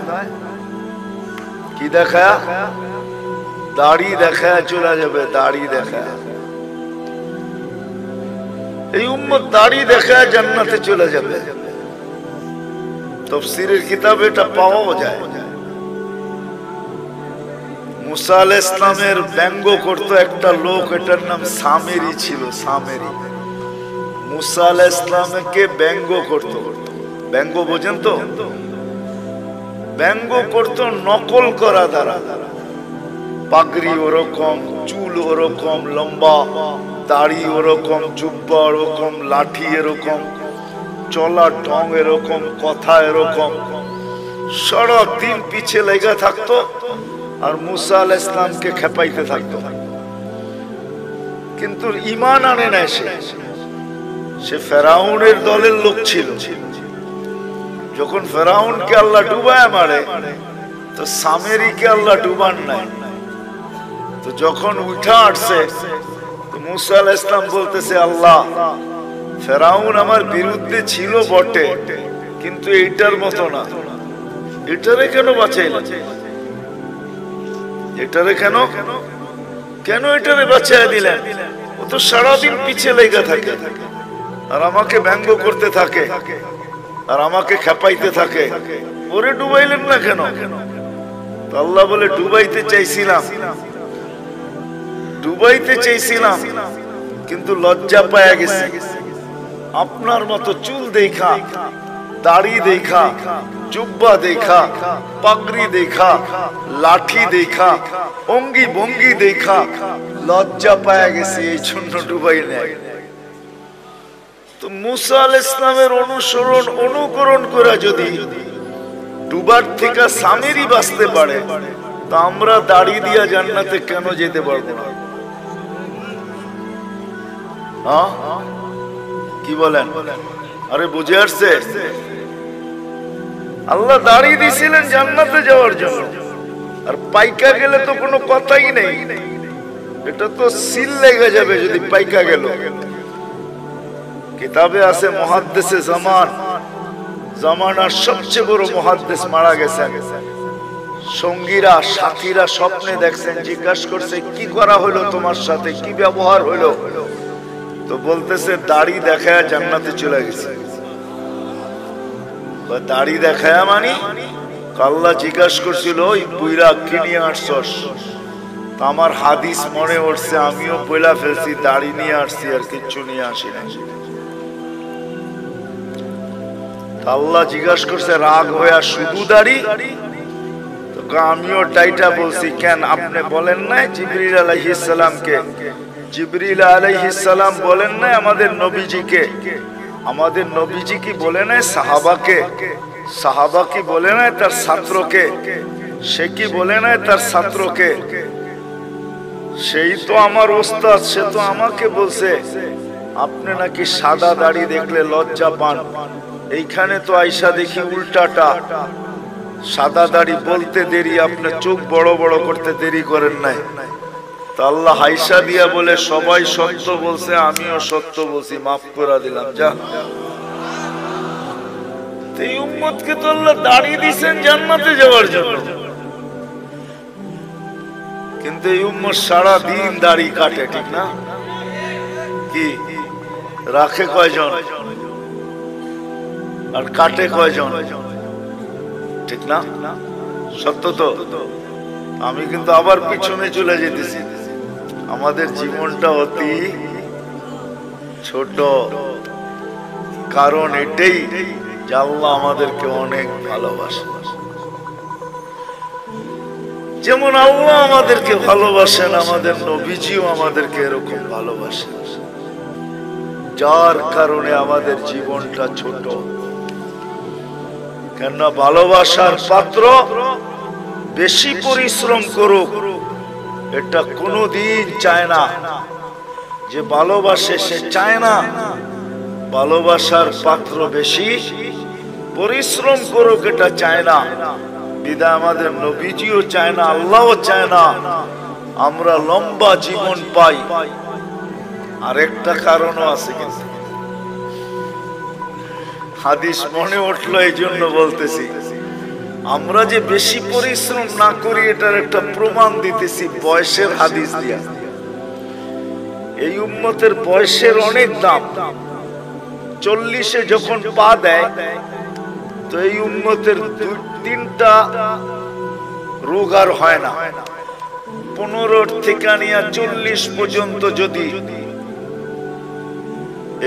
কি দেখায়া? দাড়ি দেখায়া চলে যাবে। দাড়ি দেখায়া এই উম্মত দাড়ি দেখায়া জান্নাতে চলে যাবে। তাফসীরের কিতাবে এটা পাওয়া যায়। মুসা আলাইহিস সালামের ব্যঙ্গ করত একটা লোক, এটার নাম সামেরি ছিল। সামেরি মুসা আলাইহিস সালামকে ব্যঙ্গ করত। ব্যঙ্গ বোঝেন তো? ব্যঙ্গ করত নকল করা দ্বারা। পাগড়ি ওরকম, চুল ওরকম লম্বা, দাড়ি ওরকম, জুব্বা ওরকম, লাঠি এরকম, চলার ঢং এরকম, কথা এরকম, সারাদিন পিছে লেগে থাকতো আর মুসা আলাইহিস সালামকে খেপাইতে থাকতো। কিন্তু ঈমান আনে না। সে ফেরাউনের দলের লোক ছিল। যখন ফেরাউনকে আল্লাহ ডুবায় মারে, তো সামেরিকে আল্লাহ ডুবান নাই। তো যখন উঠা আসছে, তো মুসা আলাইহিস সালাম বলতেছে, আল্লাহ, ফেরাউন আমার বিরুদ্ধে ছিল বটে, কিন্তু এইটার মতো না। এটারে কেন বাঁচাইলা? এটারে কেন কেন এটারে বাঁচাইয়া দিলেন? ও তো সারাদিন পিছে লেগে থাকে আর আমাকে ব্যঙ্গ করতে থাকে আর আমাকে খেপাইতে থাকে। ওরে ডুবাইলেন না কেন? আল্লাহ বলে, ডুবাইতে চাইছিলাম, কিন্তু লজ্জা পায়া গেছি। আপনার মতো চুল দেখা, দাড়ি দেখা, জুব্বা দেখা, পাগড়ি দেখা, লাঠি দেখা, অঙ্গি ভঙ্গি দেখা লজ্জা পায়া গেছি, এই জন্য ডুবাই নেয়। তো মুসা আলাইহিস সালামের অনুকরণ করে যদি ডুবার থেকে সামেরি বাঁচতে পারে, তো আমরা দাড়ি দিয়া জান্নাতে কেন যেতে পারবো না? কি বলেন? আরে বুঝে আসছে? আল্লাহ দাড়ি দিয়েছিলেন জান্নাতে যাওয়ার জন্য, আর পাইকা গেলে তো কোনো কথাই নেই। এটা তো সিল লেগে যাবে যদি পাইকা গেল। কিতাবে আছে মুহাদ্দিসে জামানার সবচেয়ে বড় মুহাদ্দিস মারা গেছেন। সঙ্গীরা সাথীরা স্বপ্নে দেখছেন, জিজ্ঞাসা করছে, কি করা হলো তোমার সাথে, কি ব্যবহার হলো? তো বলতেছে, দাড়ি দেখায় জান্নাতে চলে গেছে। দাড়ি দেখায় মানে? আল্লাহ জিজ্ঞাসা করছিল, ওই বুইরা কি নিয়ে আসছস? আমার হাদিস মনে উঠছে, আমিও বইলা ফেলছি, দাড়ি নিয়ে আসছি আর কিচ্ছু নিয়ে আসি না। আল্লাহ জিজ্ঞাসা করছে, রাগ হইয়া শুধু দাড়ি? আমিও ডাইটা বলছি, কেন আপনি বলেন নাই জিবরিল আলাইহিস সালামকে? জিবরিল আলাইহিস সালাম বলেন নাই আমাদের নবীজিকে? আমাদের নবীজি কি বলে নাই সাহাবাকে? সাহাবা কি বলে নাই তার ছাত্রকে? সে কি বলে নাই তার ছাত্রকে? সেই তো আমার ওস্তাদ, সে তো আমাকে বলছে আপনি নাকি সাদা দাড়ি দেখলে লজ্জা পান। এইখানে তো আইসা দেখি উল্টাটা, সাদা দাড়ি বলতে দেরি, আপনি চোখ বড় বড় করতে দেরি করেন নাই। তা আল্লাহ হাইসা দিয়া বলে, সবাই সত্য বলছে, আমিও সত্য বলছি, মাফ করে দিলাম, যা। এই উম্মতকে তো আল্লাহ দাড়ি দিয়েছেন জান্নাতে যাওয়ার জন্য, কিন্তু এই উম্মত সারা দিন দাড়ি কাটে, ঠিক না? কি রাখে কয়জন আর কাটে কয়জন? ঠিক না? সত্য তো? আমি কিন্তু আবার পিছনে চলে যেতেছি। আমাদের জীবনটা অতি ছোট, কারণ এটাই যে আল্লাহ আমাদেরকে অনেক ভালোবাসে। যেমন আল্লাহ আমাদেরকে ভালোবাসেন, আমাদের নবীজিও আমাদেরকে এরকম ভালোবাসেন, যার কারণে আমাদের জীবনটা ছোট। কেন? ভালোবাসার পাত্র বেশি পরিশ্রম করুক, এটা কোনোদিন চায় না। যে ভালোবাসে সে চায় না ভালোবাসার পাত্র বেশি পরিশ্রম করুক, এটা চায় না। বিদায় আমাদের নবীজিও চায় না, আল্লাহও চায় না আমরা লম্বা জীবন পাই। আর একটা কারণও আছে, কিন্তু হাদিস মনে উঠলো এই জন্য বলতেছি। আমরা যে বেশি পরিশ্রম না করি এটার একটা প্রমাণ দিতেছি বয়সের হাদিস দিয়া। এই উম্মতের বয়সের অনেক দাম। 40-এ যখন পা দেয়, তো এই উম্মতের তিনটা রোগ আর হয় না। 15 থেকে নিয়ে 40 পর্যন্ত যদি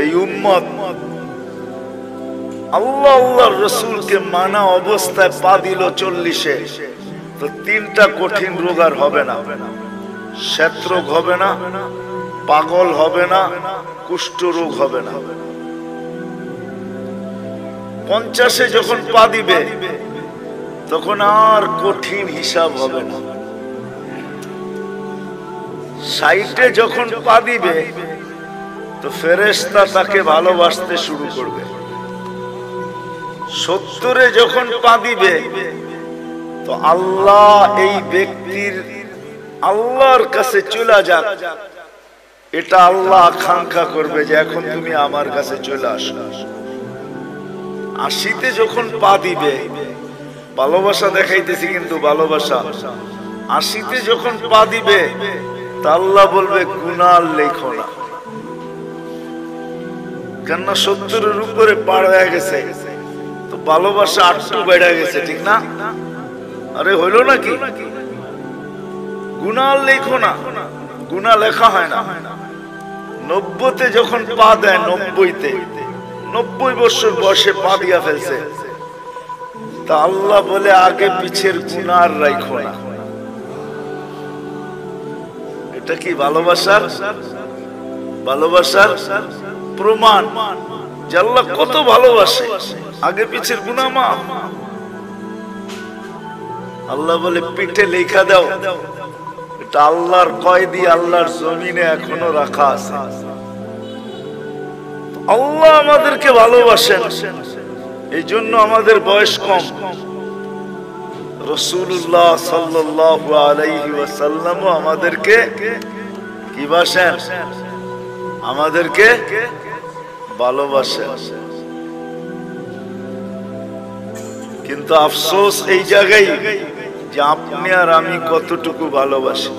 এই উম্মত আল্লাহ আল্লাহর রাসূলকে মানা অবস্থায় পা দিল 40-এ, তো তিনটা কঠিন রোগ আর হবে না। শ্বেত রোগ হবে না, পাগল হবে না, কুষ্ঠ রোগ হবে না। 50-এ যখন পা দিবে তখন আর কঠিন হিসাব হবে না। 60-এ যখন পা দিবে তো ফেরেশতা তাকে ভালোবাসতে শুরু করবে। 70-এ যখন পা দিবে তো আল্লাহ এই ব্যক্তির আল্লাহর কাছে চলে যাক, এটা আল্লাহ আকাঙ্ক্ষা করবে যে এখন তুমি আমার কাছে চলে আসো। 80-তে যখন পা দিবে, ভালোবাসা দেখাইতেছি কিন্তু ভালোবাসা, 80-তে যখন পা দিবে তা আল্লাহ বলবে গুনাহ লেখো না, কেননা 70-এর উপরে পার হয়ে গেছে, তো ভালোবাসা আটটু বেড়ে গেছে, ঠিক না? আরে হইল নাকি? গুনাহ লেখো না, গুনাহ লেখা হয় না। 90-তে যখন পা দেয়, 90-তে 90 বছর বয়সে পা দিয়া ফেলছে, তা আল্লাহ বলে আগে পিছের গুনাহ আর রাখো না। এটা কি ভালোবাসার প্রমাণ যে আল্লাহ কত ভালোবাসে। আগে পিছের গুনাহ মাফ। আল্লাহ বলে পিঠে লেখা দাও, এটা আল্লাহর কয়েদি আল্লাহর জমিনে এখনো রাখা আছে। আল্লাহ আমাদেরকে ভালোবাসেন, এই জন্য আমাদের বয়স কম। রাসূলুল্লাহ সাল্লাল্লাহু আলাইহি ওয়াসাল্লাম আমাদেরকে কি বাসেন? আমাদেরকে ভালোবাসেন। কিন্তু আফসোস এই জায়গায় যে আপনি আর আমি কতটুকু ভালোবাসি।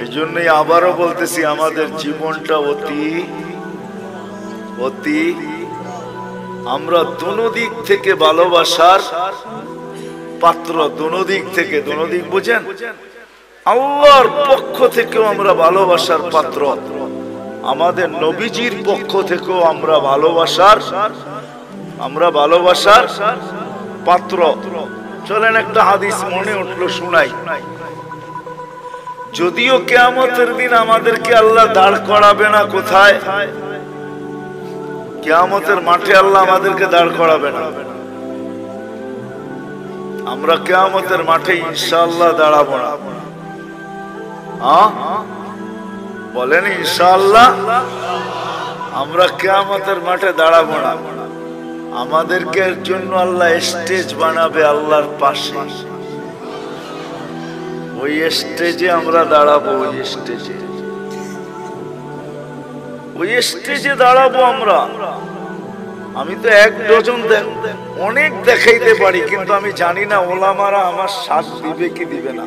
এই জন্যই আবারও বলতেছি, আমাদের জীবনটা অতি আমরা দোনো দিক থেকে ভালোবাসার পাত্র। দোনো দিক থেকে, দোনো দিক বুঝেন? আল্লাহর পক্ষ থেকেও আমরা ভালোবাসার পাত্র, আমাদের নবীজির পক্ষ থেকেও আমরা ভালোবাসার পাত্র। চলেন একটা হাদিস মনে উঠলো, শুনাই। যদিও কিয়ামতের দিন আমাদেরকে আল্লাহ দাঁড় করাবে না, কোথায়? কিয়ামতের মাঠে আল্লাহ আমাদেরকে দাঁড় করাবে না। আমরা কিয়ামতের মাঠে ইনশাআল্লাহ দাঁড়াবো না। বলেন ইনশাআল্লাহ আমরা কিয়ামতের মাঠে দাঁড়াবো না। আমাদেরকে এর জন্য আল্লাহ স্টেজ বানাবে আল্লাহর পাশে। ওই স্টেজে আমরা দাঁড়াবো, ওই স্টেজে দাঁড়াবো আমরা। আমি তো 1 ডজন অনেক দেখাইতে পারি, কিন্তু আমি জানি না ওলামারা আমার সাথ দিবে কি দিবে না।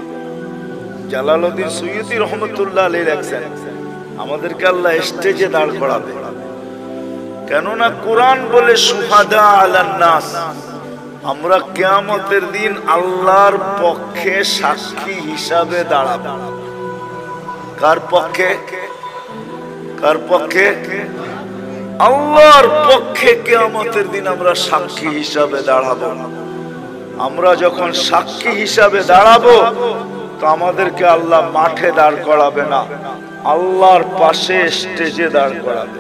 জালালউদ্দিন সুয়ুতী রহমতুল্লাহ আলাইহি লেখেন, আমাদেরকে আল্লাহ স্টেজে দাঁড় করাবে। কেননা কোরআন বলে শুহাদা আলান নাস, আমরা কিয়ামতের দিন আল্লাহর পক্ষে সাক্ষী হিসাবে দাঁড়াবো। কার পক্ষে? আল্লাহর পক্ষে কিয়ামতের দিন আমরা সাক্ষী হিসাবে দাঁড়াবো। আমরা যখন সাক্ষী হিসাবে দাঁড়াবো তো আমাদেরকে আল্লাহ মাঠে দাঁড় করাবে না, আল্লাহর পাশে স্টেজে দাঁড় করাবে।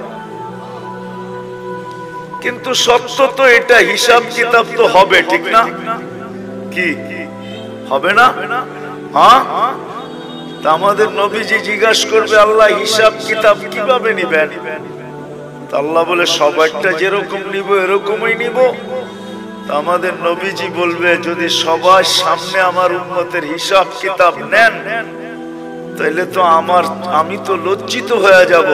কিন্তু সত্য তো এটা, হিসাব কিতাব তো হবে, ঠিক না? কি হবে না? তা আমাদের নবীজি জিজ্ঞাসা করবে, আল্লাহ হিসাব কিতাব কিভাবে নিবেন? তা আল্লাহ বলে সবাইটা যেরকম নিব এরকমই নিব। তা আমাদের নবীজি বলবে, যদি সবার সামনে আমার উম্মতের হিসাব কিতাব নেন তাহলে তো আমি তো লজ্জিত হয়ে যাব,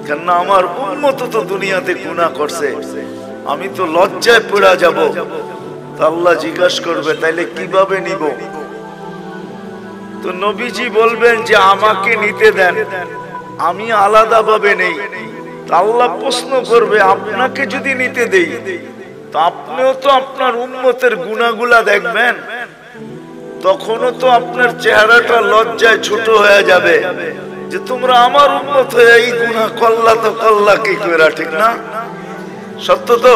কেননা আমার উম্মত তো দুনিয়াতে গুনাহ করছে, আমি তো লজ্জায় পড়ে যাব। তা আল্লাহ জিজ্ঞাসা করবে, তাইলে কিভাবে নিব? তো নবীজি বলবেন যে আমাকে নিতে দেন, আমি আলাদা ভাবে নেই, আল্লাহ প্রশ্ন করবে, আপনাকে যদি নিতে দেই তো আপনিও তো আপনার উম্মতের গুনাহগুলা দেখবেন, তখনও তো আপনার চেহারাটা লজ্জায় ছোট হয়ে যাবে যে তোমরা আমার উম্মত হয়ে এই গুনাহ করলা, তো করলা কি করে, ঠিক না? সত্য তো?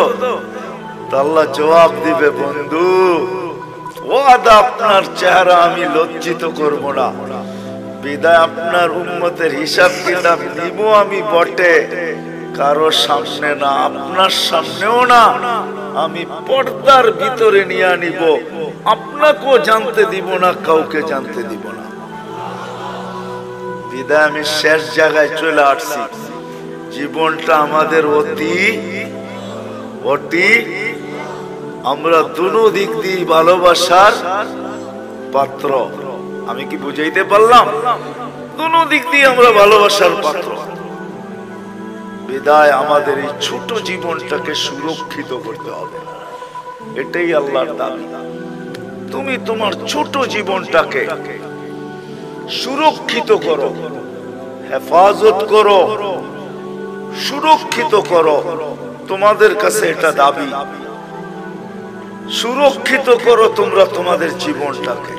আল্লাহ জবাব দিবে, বন্ধু ওয়াদা আপনার চেহারা আমি লজ্জিত করব না, বিদায় আপনার উম্মতের হিসাব কিতাব নিব আমি বটে, কারো সামনে না, আপনার সামনেও না, আমি পর্দার ভিতরে নিয়ে নিব, আপনাকেও জানতে দিব না, কাউকে জানতে দিব না। বিদায় আমি শেষ জায়গায় চলে আসছি। জীবনটা আমাদের অতি আমরা দুনো দিক দিয়ে ভালোবাসার পাত্র। আমি কি বুঝাইতে পারলাম? দুনো দিক দিয়ে আমরা ভালোবাসার পাত্র। বিদায় আমাদের এই ছোট জীবনটাকে সুরক্ষিত করতে হবে, এটাই আল্লাহর দাবি। তুমি তোমার ছোট জীবনটাকে সুরক্ষিত করো, হেফাজত করো, সুরক্ষিত করো, তোমাদের কাছে এটা দাবি। সুরক্ষিত করো তোমরা তোমাদের জীবনটাকে,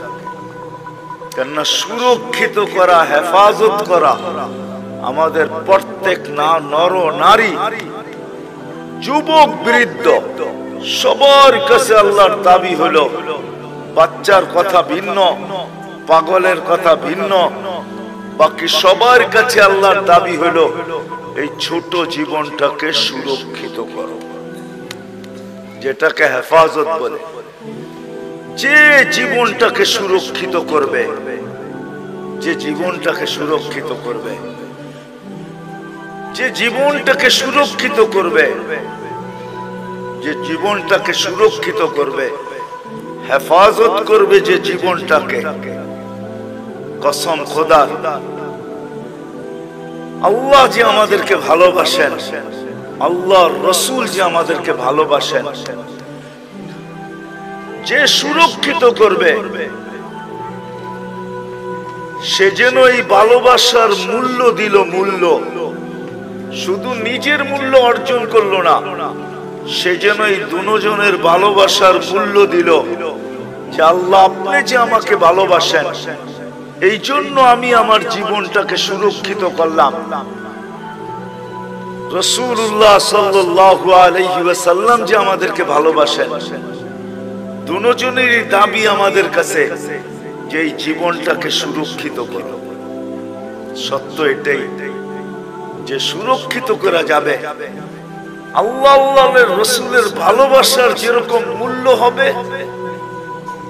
কেননা সুরক্ষিত করা, হেফাজত করা আমাদের প্রত্যেক নর নারী, যুবক বৃদ্ধ সবার কাছে আল্লাহর দাবি হলো। বাচ্চার কথা ভিন্ন, পাগলের কথা ভিন্ন, বাকি সবার কাছে আল্লাহর দাবি হলো এই ছোট জীবনটাকে সুরক্ষিত করো, যেটাকে হেফাজত বলে। যে জীবনটাকে সুরক্ষিত করবে, যে জীবনটাকে সুরক্ষিত করবে, যে জীবনটাকে সুরক্ষিত করবে, যে জীবনটাকে সুরক্ষিত করবে, হেফাজত করবে যে জীবনটাকে, কসম খোদার, আল্লাহ যে আমাদেরকে ভালোবাসেন, আল্লাহর রাসূল যে আমাদেরকে ভালোবাসেন, যে সুরক্ষিত করবে, সে যেন এই ভালোবাসার মূল্য দিল। মূল্য শুধু নিজের মূল্য অর্জন করলো না, সে যেন এই দুজনের ভালোবাসার মূল্য দিল, যে আল্লাহ আপনি যে আমাকে ভালোবাসেন, এই জন্য আমি আমার জীবনটাকে সুরক্ষিত করলাম। রাসূলুল্লাহ সাল্লাল্লাহু আলাইহি ওয়াসাল্লাম যে আমাদেরকে ভালোবাসেন, দুজনেরই দাবি আমাদের কাছে যে এই জীবনটাকে সুরক্ষিত করো। সত্য এটাই যে সুরক্ষিত করা যাবে, আল্লাহ আল্লাহর রাসূলের ভালোবাসার যেরকম মূল্য হবে,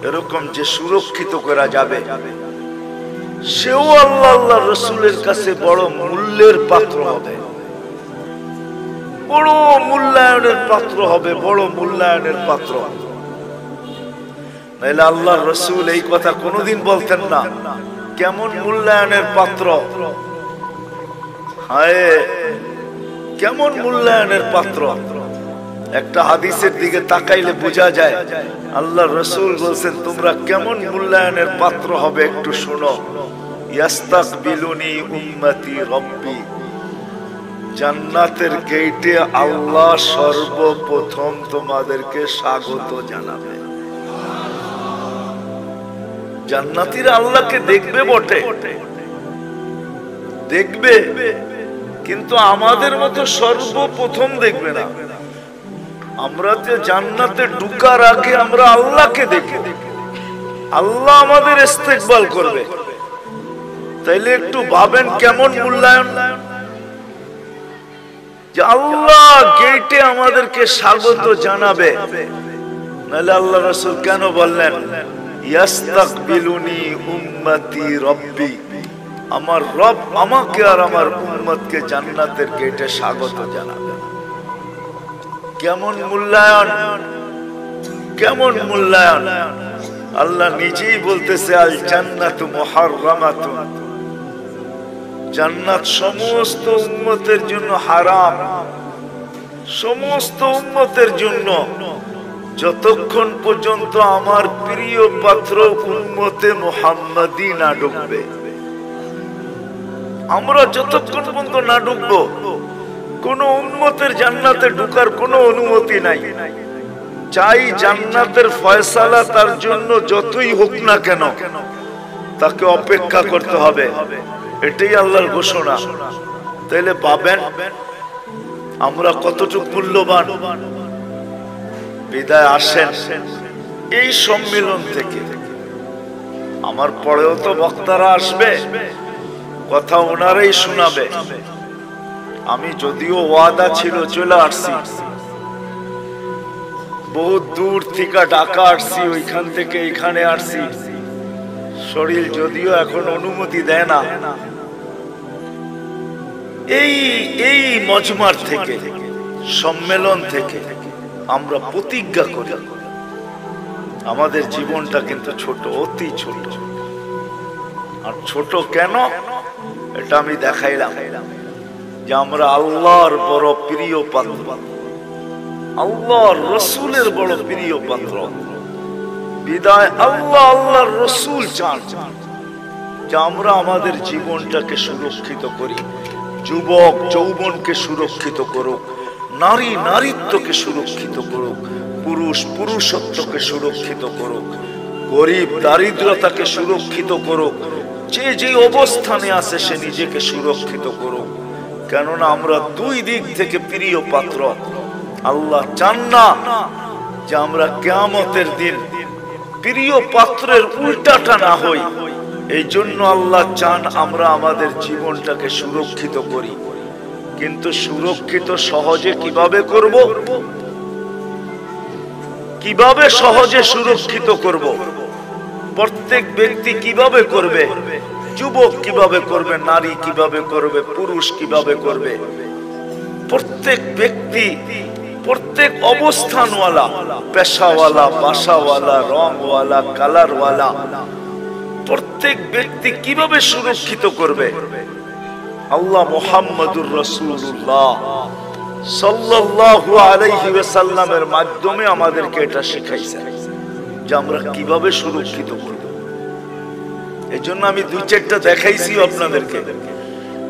এরকম যে সুরক্ষিত করা যাবে, সেও আল্লাহ আল্লাহর রাসূলের কাছে বড় মূল্যের পাত্র হবে, বড় মূল্যায়নের পাত্র হবে, বড় মূল্যায়নের পাত্র। নাইলে আল্লাহর রাসূল এই কথা কোনোদিন বলতেন না। কেমন মূল্যায়নের পাত্র, হায় কেমন মূল্যায়নের পাত্র। একটা হাদিসের দিকে তাকাইলে বোঝা যায় আল্লাহর রাসূল বলছেন, তোমরা কেমন মূল্যায়নের পাত্র হবে একটু শোনো। ইয়াস্তাকবিলুনি উম্মতি রব্বি, জান্নাতের গেটে আল্লাহ সর্বপ্রথম তোমাদেরকে স্বাগত জানাবে। জান্নাতীরা আল্লাহকে দেখবে বটে, দেখবে, কিন্তু আমাদের মতো সর্বপ্রথম দেখবে না। আমরা তো জান্নাতে ঢুকার আগে আমরা আল্লাহকে দেখি, আল্লাহ আমাদের ইস্তেকবাল করবে। তাইলে একটু ভাবেন কেমন মূল্যায়ন, যে আল্লাহ গেটে আমাদেরকে স্বাগত জানাবে। নাহলে আল্লাহ রাসূল কেন বললেন ইয়াস্তাকবিলুনি উম্মতি রব্বি, আমার রব আমাকে আর আমার উম্মতকে জান্নাতের গেটে স্বাগত জানাবে। কেমন মূল্যায়ন, কেমন মূল্যায়ন। আল্লাহ নিজেই বলতেছে, আল জান্নাতু মুহাররামাতুন, জান্নাত সমস্ত উম্মতের জন্য হারাম, সমস্ত উম্মতের জন্য, যতক্ষণ পর্যন্ত আমার প্রিয় পাত্র উম্মতে মুহাম্মাদি না ঢুকবে। আমরা যতক্ষণ পর্যন্ত না ঢুকবো, কোন উম্মতের জান্নাতে ঢোকার কোনো অনুমতি নাই। চাই জান্নাতের ফয়সালা তার জন্য যতই হোক না কেন তাকে অপেক্ষা করতে হবে, এটাই আল্লাহর ঘোষণা। তাইলে পাবেন আমরা কতটুকু মূল্যবান। বিদায় আসেন এই সম্মেলন থেকে। আমার পরেও তো বক্তারা আসবে, কথা ওনারাই শোনাবে। আমি যদিও ওয়াদা ছিল চলে আসছি, বহুত দূর থেকে ঢাকা আসছি, ওইখান থেকে এখানে আসছি। শরীর যদিও এখন অনুমতি দেয় না। এই মজমার থেকে, সম্মেলন থেকে আমরা প্রতিজ্ঞা করি আমাদের জীবনটা কিন্তু ছোট, অতি ছোট। আর ছোট কেন এটা আমি দেখাইলাম যে আমরা আল্লাহর বড় প্রিয় পাত্র, আল্লাহর রসুলের বড় প্রিয় পাত্র। বিদায় আল্লাহর রসুল চান যে আমরা আমাদের জীবনটাকে সুরক্ষিত করি। যুবক যৌবনকে সুরক্ষিত করুক, নারী নারীত্বকে সুরক্ষিত করুক, পুরুষ পুরুষত্বকে সুরক্ষিত করুক, গরিব দারিদ্রতাকে সুরক্ষিত করুক। যে অবস্থানে আছে সে নিজেকে সুরক্ষিত করুক। কেননা আমরা দুই দিক থেকে প্রিয় পাত্র। আল্লাহ চান না যে আমরা কিয়ামতের দিন প্রিয় পাত্রের উল্টাটা না হই। এই জন্য আল্লাহ চান আমরা আমাদের জীবনটাকে সুরক্ষিত করি। কিন্তু সুরক্ষিত সহজে কিভাবে করব? কিভাবে সহজে সুরক্ষিত করব? প্রত্যেক ব্যক্তি কিভাবে করবে? যুবক কিভাবে করবে? নারী কিভাবে করবে? পুরুষ কিভাবে করবে? প্রত্যেক ব্যক্তি, প্রত্যেক অবস্থানওয়ালা, পেশাওয়ালা, বাসাওয়ালা, রংওয়ালা, কালারওয়ালা, প্রত্যেক ব্যক্তি কিভাবে সুরক্ষিত করবে? আল্লাহ মুহাম্মদুর রাসূলুল্লাহ সাল্লাল্লাহু আলাইহি ওয়াসাল্লামের মাধ্যমে আমাদেরকে এটা শিখাইছেন যে আমরা কিভাবে সুরক্ষিত করব। এজন্য আমি দুই চারটা দেখাইছি আপনাদেরকে।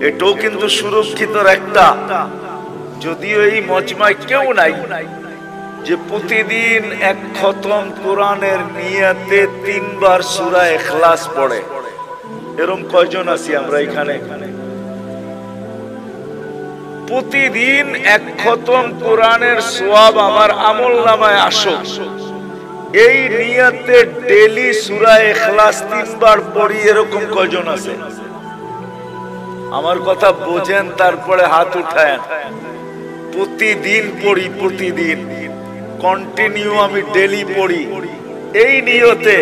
এটাও কিন্তু সুরক্ষিতর একটা। যদিও এই মজমায় কেউ নাই যে প্রতিদিন এক খতম কোরআনের নিয়তে 3 বার সূরা ইখলাস পড়ে। এরকম কয়জন আছি আমরা এখানে? প্রতিদিন এক খতম কোরআনের সওয়াব আমার আমলনামায় আসুক, এই নিয়তে ডেইলি সূরা ইখলাস 3 বার পড়ি, এরকম কয়জন আছে? আমার কথা বোঝেন, তারপরে হাত উঠায়েন। প্রতিদিন পড়ি, প্রতিদিন কন্টিনিউ আমি ডেইলি পড়ি, এই নিয়তে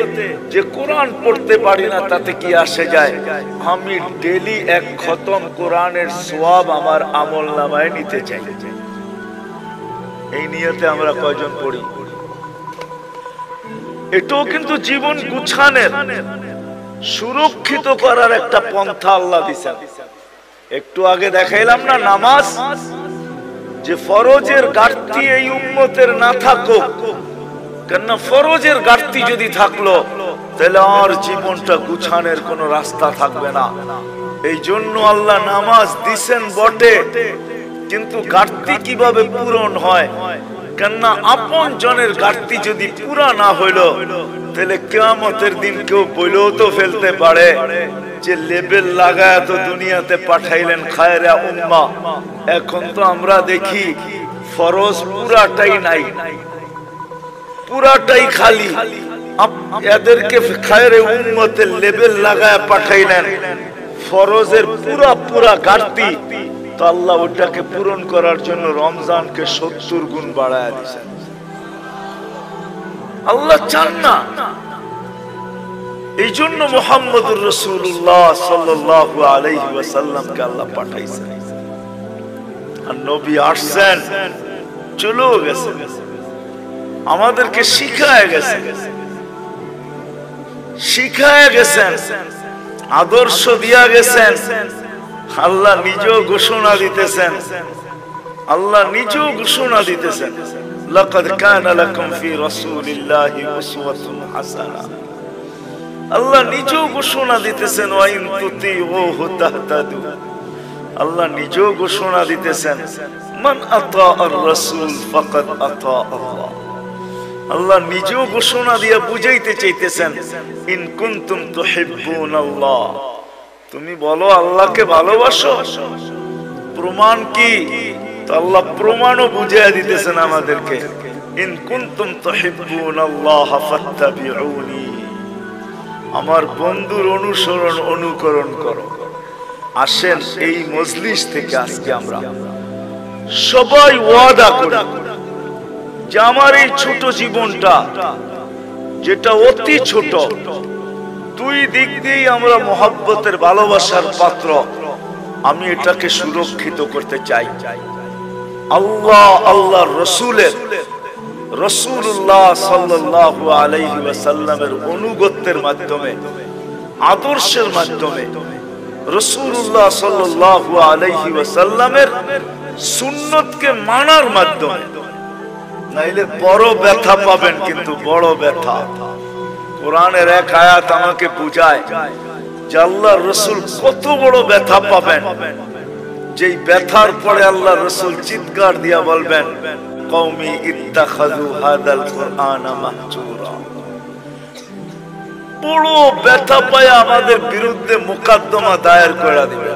যে কোরআন পড়তে পারি না তাতে কি আসে যায়, আমি ডেইলি এক খতম কোরআনের সওয়াব আমার আমলনামায় নিতে চাই। এই নিয়তে আমরা কয়জন পড়ি? এটাও কিন্তু জীবন গুছানোর, সুরক্ষিত করার একটা পন্থা আল্লাহ দিয়েছেন। একটু আগে দেখাইলাম না নামাজ, যে ফরজের ঘাটতি এই উম্মতের না থাকুক। কেননা ফরজের ঘাটতি যদি থাকলো তাহলে আর জীবনটা গুছানোর কোনো রাস্তা থাকবে না। এই জন্য আল্লাহ নামাজ দিছেন বটে, কিন্তু ঘাটতি কিভাবে পূরণ হয়? কেননা আপন জনের ঘাটতি যদি পুরা না হইলো তাহলে কিয়ামতের দিন কেউ বলেও তো ফেলতে পারে যে লেবেল লাগায় তো দুনিয়াতে পাঠাইলেন খায়রা উম্মাহ, এখন তো আমরা দেখি ফরজ পুরাটাই নাই, পুরাটাই খালি। এদেরকে খায়রে উম্মতের লেবেল লাগায় পাঠাইলেন, ফরজের পুরা ঘাটতি। তো আল্লাহ ওটাকে পূরণ করার জন্য রমজানকে 70 গুণ বাড়ায় দিয়েছেন। আল্লাহ চান না। এই জন্য মুহাম্মদুর রাসূলুল্লাহ সাল্লাল্লাহু আলাইহি ওয়াসাল্লামকে আল্লাহ পাঠাইছেন। আর নবী আসছেন, চলে গেছেন, আমাদেরকে শিখায় গেছেন, আদর্শ দিয়া গেছেন। আল্লাহ নিজেও ঘোষণা দিতেছেন, লাকাদ কানা লাকুম ফি রাসূলিল্লাহি উসওয়াতুন হাসানাহ। আল্লাহ নিজেও ঘোষণা দিতেছেন ওয়া ইন তুতিউহু তাহতাদু। আল্লাহ নিজেও ঘোষণা দিতেছেন, মান আতা আর রাসূল ফাকাদ আতা আল্লাহ। আল্লাহ নিজেও ঘোষণা দিয়ে বুঝাইতে চাইতেছেন, ইন কুনতুম তুহিব্বুনাল্লাহ, তুমি বলো আল্লাহকে ভালোবাসো, প্রমাণ কি? তো আল্লাহ প্রমাণও বুঝিয়ে দিতেছেন আমাদেরকে, ইন কুনতুম তুহিব্বুনাল্লাহ ফাত্তাবিউনি, আমার বন্ধুর অনুসরণ অনুকরণ করো। আসেন এই মজলিস থেকে আজকে আমরা সবাই ওয়াদা করি যে আমার এই ছোট জীবনটা, যেটা অতি ছোট, দুই দিক দিয়েই আমরা মহব্বতের ভালোবাসার পাত্র, আমি এটাকে সুরক্ষিত করতে চাই। আল্লাহ আল্লাহর রাসূলের, রাসূলুল্লাহ সাল্লাল্লাহু আলাইহি ওয়াসাল্লামের অনুগত্যের মাধ্যমে, আদর্শের মাধ্যমে, রাসূলুল্লাহ সাল্লাল্লাহু আলাইহি ওয়াসাল্লামের সুন্নতকে মানার মাধ্যমে। নাইলে বড় ব্যথা পাবেন, কিন্তু বড় ব্যথা। কোরআনের এক আয়াত আমাকে বুঝায় যে আল্লাহর রাসূল কত বড় ব্যথা পাবেন, যেই ব্যথার পরে আল্লাহর রাসূল চিৎকার দিয়া বলবেন, কওমি ইত্তাখাযু হাদাল কুরআনা মাহজুরা। বড় ব্যথা পায় আমাদের বিরুদ্ধে মোকদ্দমা দায়ের করে দিবে।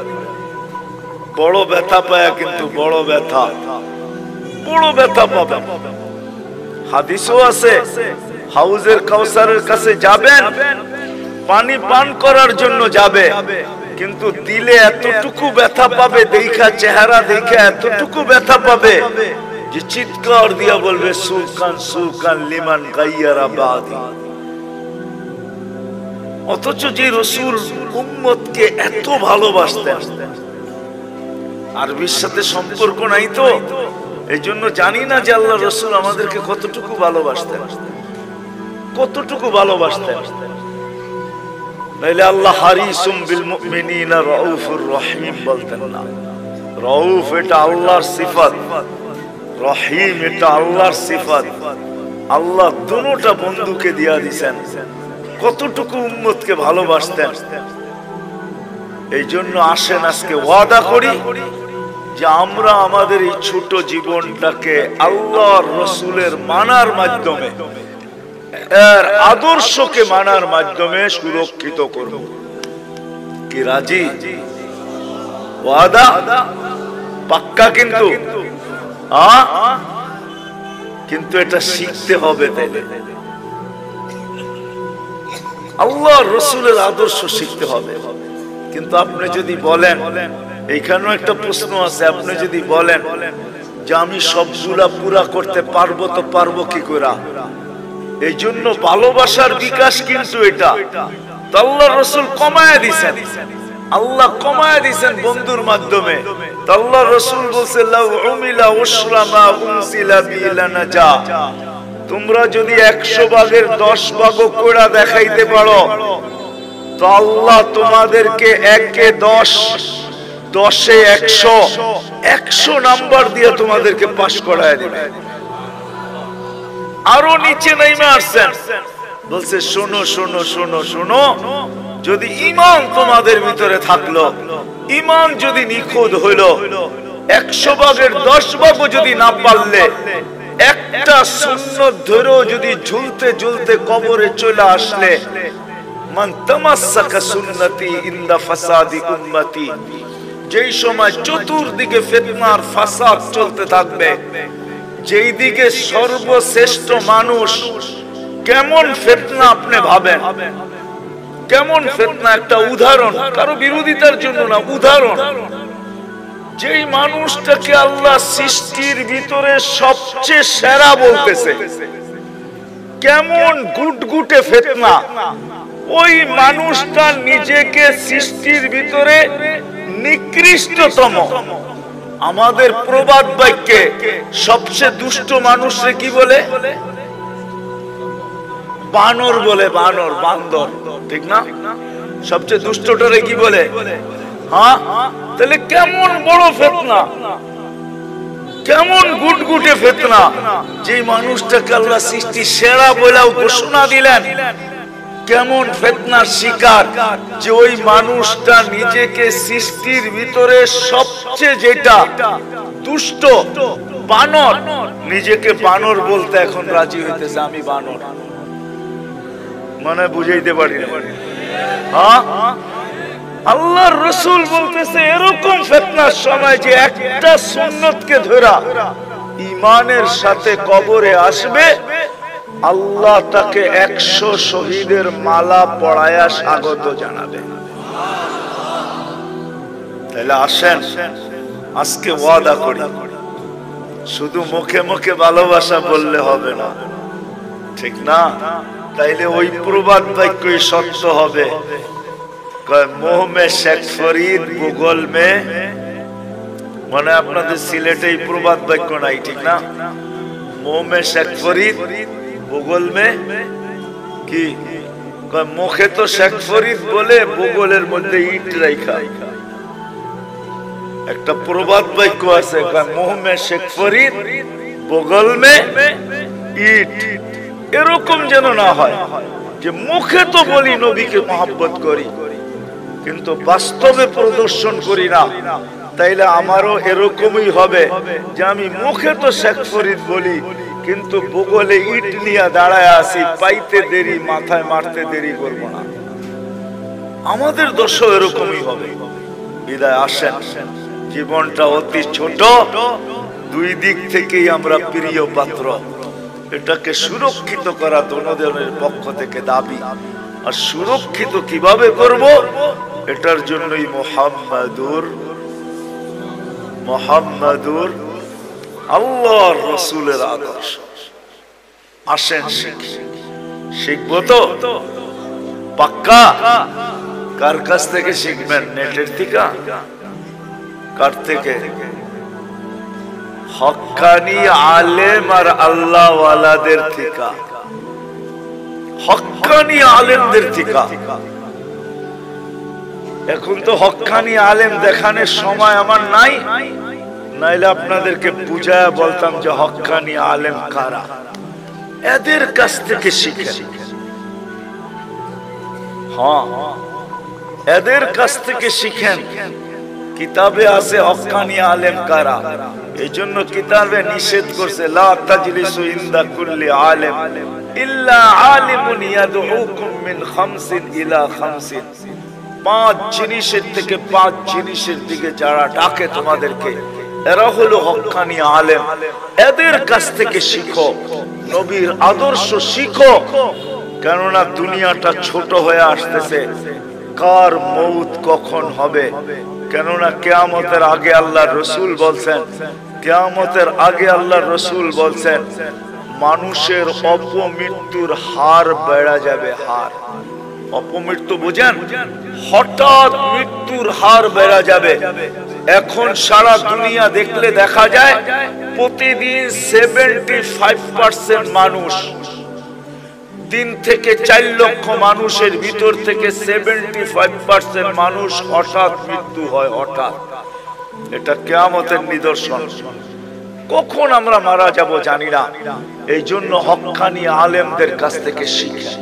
বড় ব্যথা পায়, কিন্তু বড় ব্যথা, বড় ব্যথা পাবে। হাদিসও আছে, হাউজের কাউসারের কাছে যাবেন, পানি পান করার জন্য যাবে, কিন্তু দিলে এতটুকু ব্যথা পাবে, দেখা চেহারা দেখে এতটুকু ব্যথা পাবে যে চিৎকার দিয়া বলবে, সুকান সুকান লিমান গায়্যারা বাদি। অথচ যে রাসূল উম্মতকে এত ভালোবাসতেন, আরবির সাথে সম্পর্ক নাই তো, এই জন্য জানি না যে আল্লাহ রাসূল আমাদেরকে কতটুকু ভালোবাসতেন, কতটুকু ভালোবাসতেন। নাইলে আল্লাহ হারিসুম বিল মুমিনিনা রাউফুর রহিম বলতেন না। রাউফ এটা আল্লাহর সিফাত, রহিম এটা আল্লাহর সিফাত। আল্লাহ দুটোটা বন্ধুকে দিয়া দিয়েছেন, কতটুকু উম্মতকে ভালোবাসতেন। এই জন্য আসেন আজকে ওয়াদা করি যে আমরা আমাদের এই ছোট জীবনটাকে আল্লাহর রাসূলের মানার মাধ্যমে, এর আদর্শকে মানার মাধ্যমে সুরক্ষিত করব। কি রাজি? ওয়াদা পাক্কা? কিন্তু কিন্তু এটা শিখতে হবে। তাইলে আল্লাহর রাসূলের আদর্শ শিখতে হবে। কিন্তু আপনি যদি বলেন, এইখানেও একটা প্রশ্ন আছে, আপনি যদি বলেন যে আমি সবগুলা পুরা করতে পারবো, তো পারবো কি করে? এই জন্য ভালোবাসার বিকাশ কিন্তু এটা আল্লাহর রাসূল কমায়া দিয়েছেন, আল্লাহ কমায়া দিয়েছেন বন্ধুর মাধ্যমে। আল্লাহর রাসূল বলেছে, লাউ উমিলা উশরা মা উনসিলা বিলানাজা, তোমরা যদি 100 ভাগের 10 ভাগও করে দেখাইতে পারো, তো আল্লাহ তোমাদেরকে 1-এ 10, 10-এ 100, 100 নাম্বার দিয়ে তোমাদেরকে পাস করায় দিবে। আরো নিচে নেমে আসছেন, বলছে শোনো শোনো শোনো শোনো, যদি ঈমান তোমাদের ভিতরে থাকলো, ঈমান যদি নিখুঁত হইলো, 100 ভাগের 10 ভাগও যদি না পারলে, একটা সুন্নাত ধরেও যদি ঝুলতে ঝুলতে কবরে চলে আসলে, মান তামাসসাকা সুন্নতি ইনদা ফাসাদি উম্মতি, যেই সময় চতুর্দিকে ফিতনার ফাসাদ চলতে থাকবে, যেই দিকে সর্বশ্রেষ্ঠ মানুষ, কেমন ফিতনা আপনি ভাবেন, কেমন ফিতনা? একটা উদাহরণ, কারো বিরোধিতার জন্য না, উদাহরণ। যেই মানুষটাকে আল্লাহ সৃষ্টির ভিতরে সবচেয়ে সেরা বলতেছে, কেমন গুটগুটে ফিতনা, ওই মানুষটা নিজেকে সৃষ্টির ভিতরে নিকৃষ্টতম। আমাদের প্রবাদ বাক্যে সবচেয়ে দুষ্ট মানুষরে কি বলে? বানর বলে, বানর, বান্দর, ঠিক না? সবচেয়ে দুষ্টটারে কি বলে? হ্যাঁ, তাহলে কেমন বড় ফিতনা, কেমন গুটগুটে ফিতনা। যে মানুষটাকে আল্লাহ সৃষ্টি সেরা বলেও ঘোষণা দিলেন, কেমন ফিতনার শিকার যে ওই মানুষটা নিজেকে সৃষ্টির ভিতরে সবচেয়ে যেটা দুষ্ট বানর, নিজেকে বানর বলতে এখন রাজি হইতেছে, আমি বানর। মানে বুঝাইতে পারি না। হ্যাঁ, আল্লাহর রাসূল বলতেছে এরকম ফিতনার সময় যে একটা সুন্নতকে ধরা ঈমানের সাথে কবরে আসবে, আল্লাহ তাকে 100 শহীদের মালা পরায়া স্বাগত জানাবে। তাহলে আসেন আজকে ওয়াদা করি, শুধু মুখে মুখে ভালোবাসা বললে হবে না, ঠিক না? তাইলে ওই প্রবাদ বাক্যই সত্য হবে, মোহ মে শেখ ফরিদ ভূগোল মে, মানে আপনাদের সিলেটে এই প্রবাদ বাক্য নাই, ঠিক না? মোহ মে শেখ ফরিদ ভূগোল মে কি, মুখে তো শেখ ফরিদ বলে ভূগোলের মধ্যে ইট রাখা। একটা প্রবাদ বাক্য আছে, মোহ মে শেখ ফরিদ ভূগোল মে ইট। এরকম যেন না হয় যে মুখে তো বলি নবীকে মহব্বত করি কিন্তু বাস্তবে প্রদর্শন করি না। তাইলে আমারও এরকমই হবে যে আমি মুখে তো শেখ ফরিদ বলি কিন্তু ভূগোলে ইট নিয়ে দাঁড়ায় আছি, পাইতে দেরি মাথায় মারতে দেরি করব না। আমাদের দশা এরকমই হবে। বিদায় আসেন, জীবনটা অতি ছোট, দুই দিক থেকেই আমরা প্রিয় পাত্র, এটাকে সুরক্ষিত করা দোনোজনের পক্ষ থেকে দাবি। আর সুরক্ষিত কিভাবে করব, এটার জন্যই মুহাম্মাদুর আল্লাহর রাসূলের আদর্শ। আসেন শিখবো তো পাক্কা। কার কাছ থেকে শিখবেন? নেটের থেকে? কার থেকে? হক্কানি আলেম আর আল্লাহ ওয়ালাদের থেকে, হক্কানি আলেমদের থেকে। এখন তো হক্কানি আলেম দেখানোর সময় আমার নাই, নাইলে আপনাদেরকে বুঝায় বলতাম যে হক্কানি আলেম কারা। এদের কাছ থেকে শিখেন। হ্যাঁ, এদের কাছ থেকে শিখেন। কিতাবে আছে হক্কানি আলেম কারা, এই জন্য কিতাবে নিষেধ করছে লা তাজলিসু ইনদা কুল্লি আলেম ইল্লা আলিমুন ইয়াদউকুম মিন খামসিন ইলা খামসিন। 5 জিনিসের থেকে 5 জিনিসের দিকে যারা ডাকে তোমাদেরকে, এরা হলো হক্কানি আলেম। এদের কাছ থেকে শিখো, নবীর আদর্শ শিখো। কেননা দুনিয়াটা ছোট হয়ে আসতেছে, কার মৌত কখন হবে। কেননা কিয়ামতের আগে আল্লাহর রাসূল বলছেন, কিয়ামতের আগে আল্লাহর রাসূল বলছেন মানুষের অপমৃত্যুর হার বেড়ে যাবে। হার, অপমৃত্যু বুঝেন? হঠাৎ মৃত্যুর হার বেড়ে যাবে। এখন সারা দুনিয়া দেখলে দেখা যায় প্রতিদিন 75% মানুষ, 3 থেকে 4 লক্ষ মানুষের ভিতর থেকে 75% মানুষ হঠাৎ মৃত্যু হয়। হঠাৎ, এটা কিয়ামতের নিদর্শন। কখন আমরা মারা যাব জানি না। এই জন্য হক্কানি আলেমদের কাছ থেকে শিখে,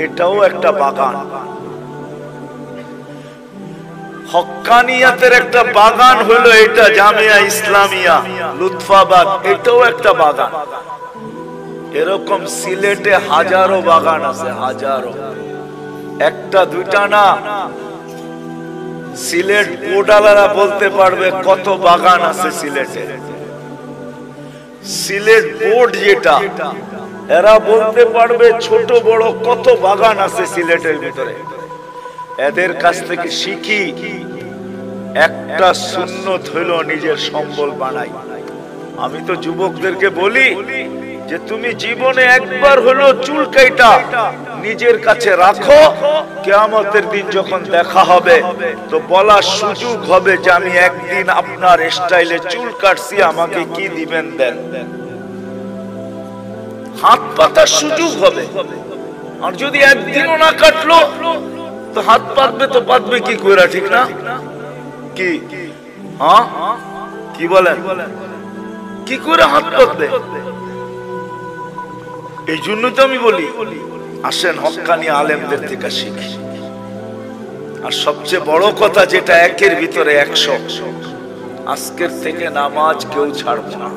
এটাও একটা বাগান। হক্কানিয়াতের একটা বাগান হলো এটা জামিয়া ইসলামিয়া লুৎফাবাদ, এটাও একটা বাগান। এরকম সিলেটে হাজারো বাগান আছে, হাজারো, একটা দুইটা না। সিলেট বোর্ডালারা বলতে পারবে কত বাগান আছে সিলেটে। সিলেট বোর্ড যেটা, এরা বলতে পারবে ছোট বড় কত বাগান আছে সিলেটের ভিতরে। এদের কাছ থেকে শিখি, একটা সুন্নত হইল নিজের সম্বল বানাই। আমি তো যুবকদেরকে বলি যে তুমি জীবনে একবার হলো চুল কাইটা নিজের কাছে রাখো, কিয়ামতের দিন যখন দেখা হবে তো বলার সুযোগ হবে যে আমি একদিন আপনার স্টাইলে চুল কাটছি, আমাকে কি দিবেন দেন। হাত পাতার সুযোগ হবে। আর যদি একদিনও না কাটলো তো হাত পাতবে তো পাতবে কি করে, ঠিক না? কি হ্যাঁ, কি বলেন? কি করে হাত পাতবে? এই জন্য তো আমি বলি আসেন হক্কানি আলেমদের থেকে শিখি। আর সবচেয়ে বড় কথা যেটা একের ভিতরে 100, আজকের থেকে নামাজ কেউ ছাড়বে না।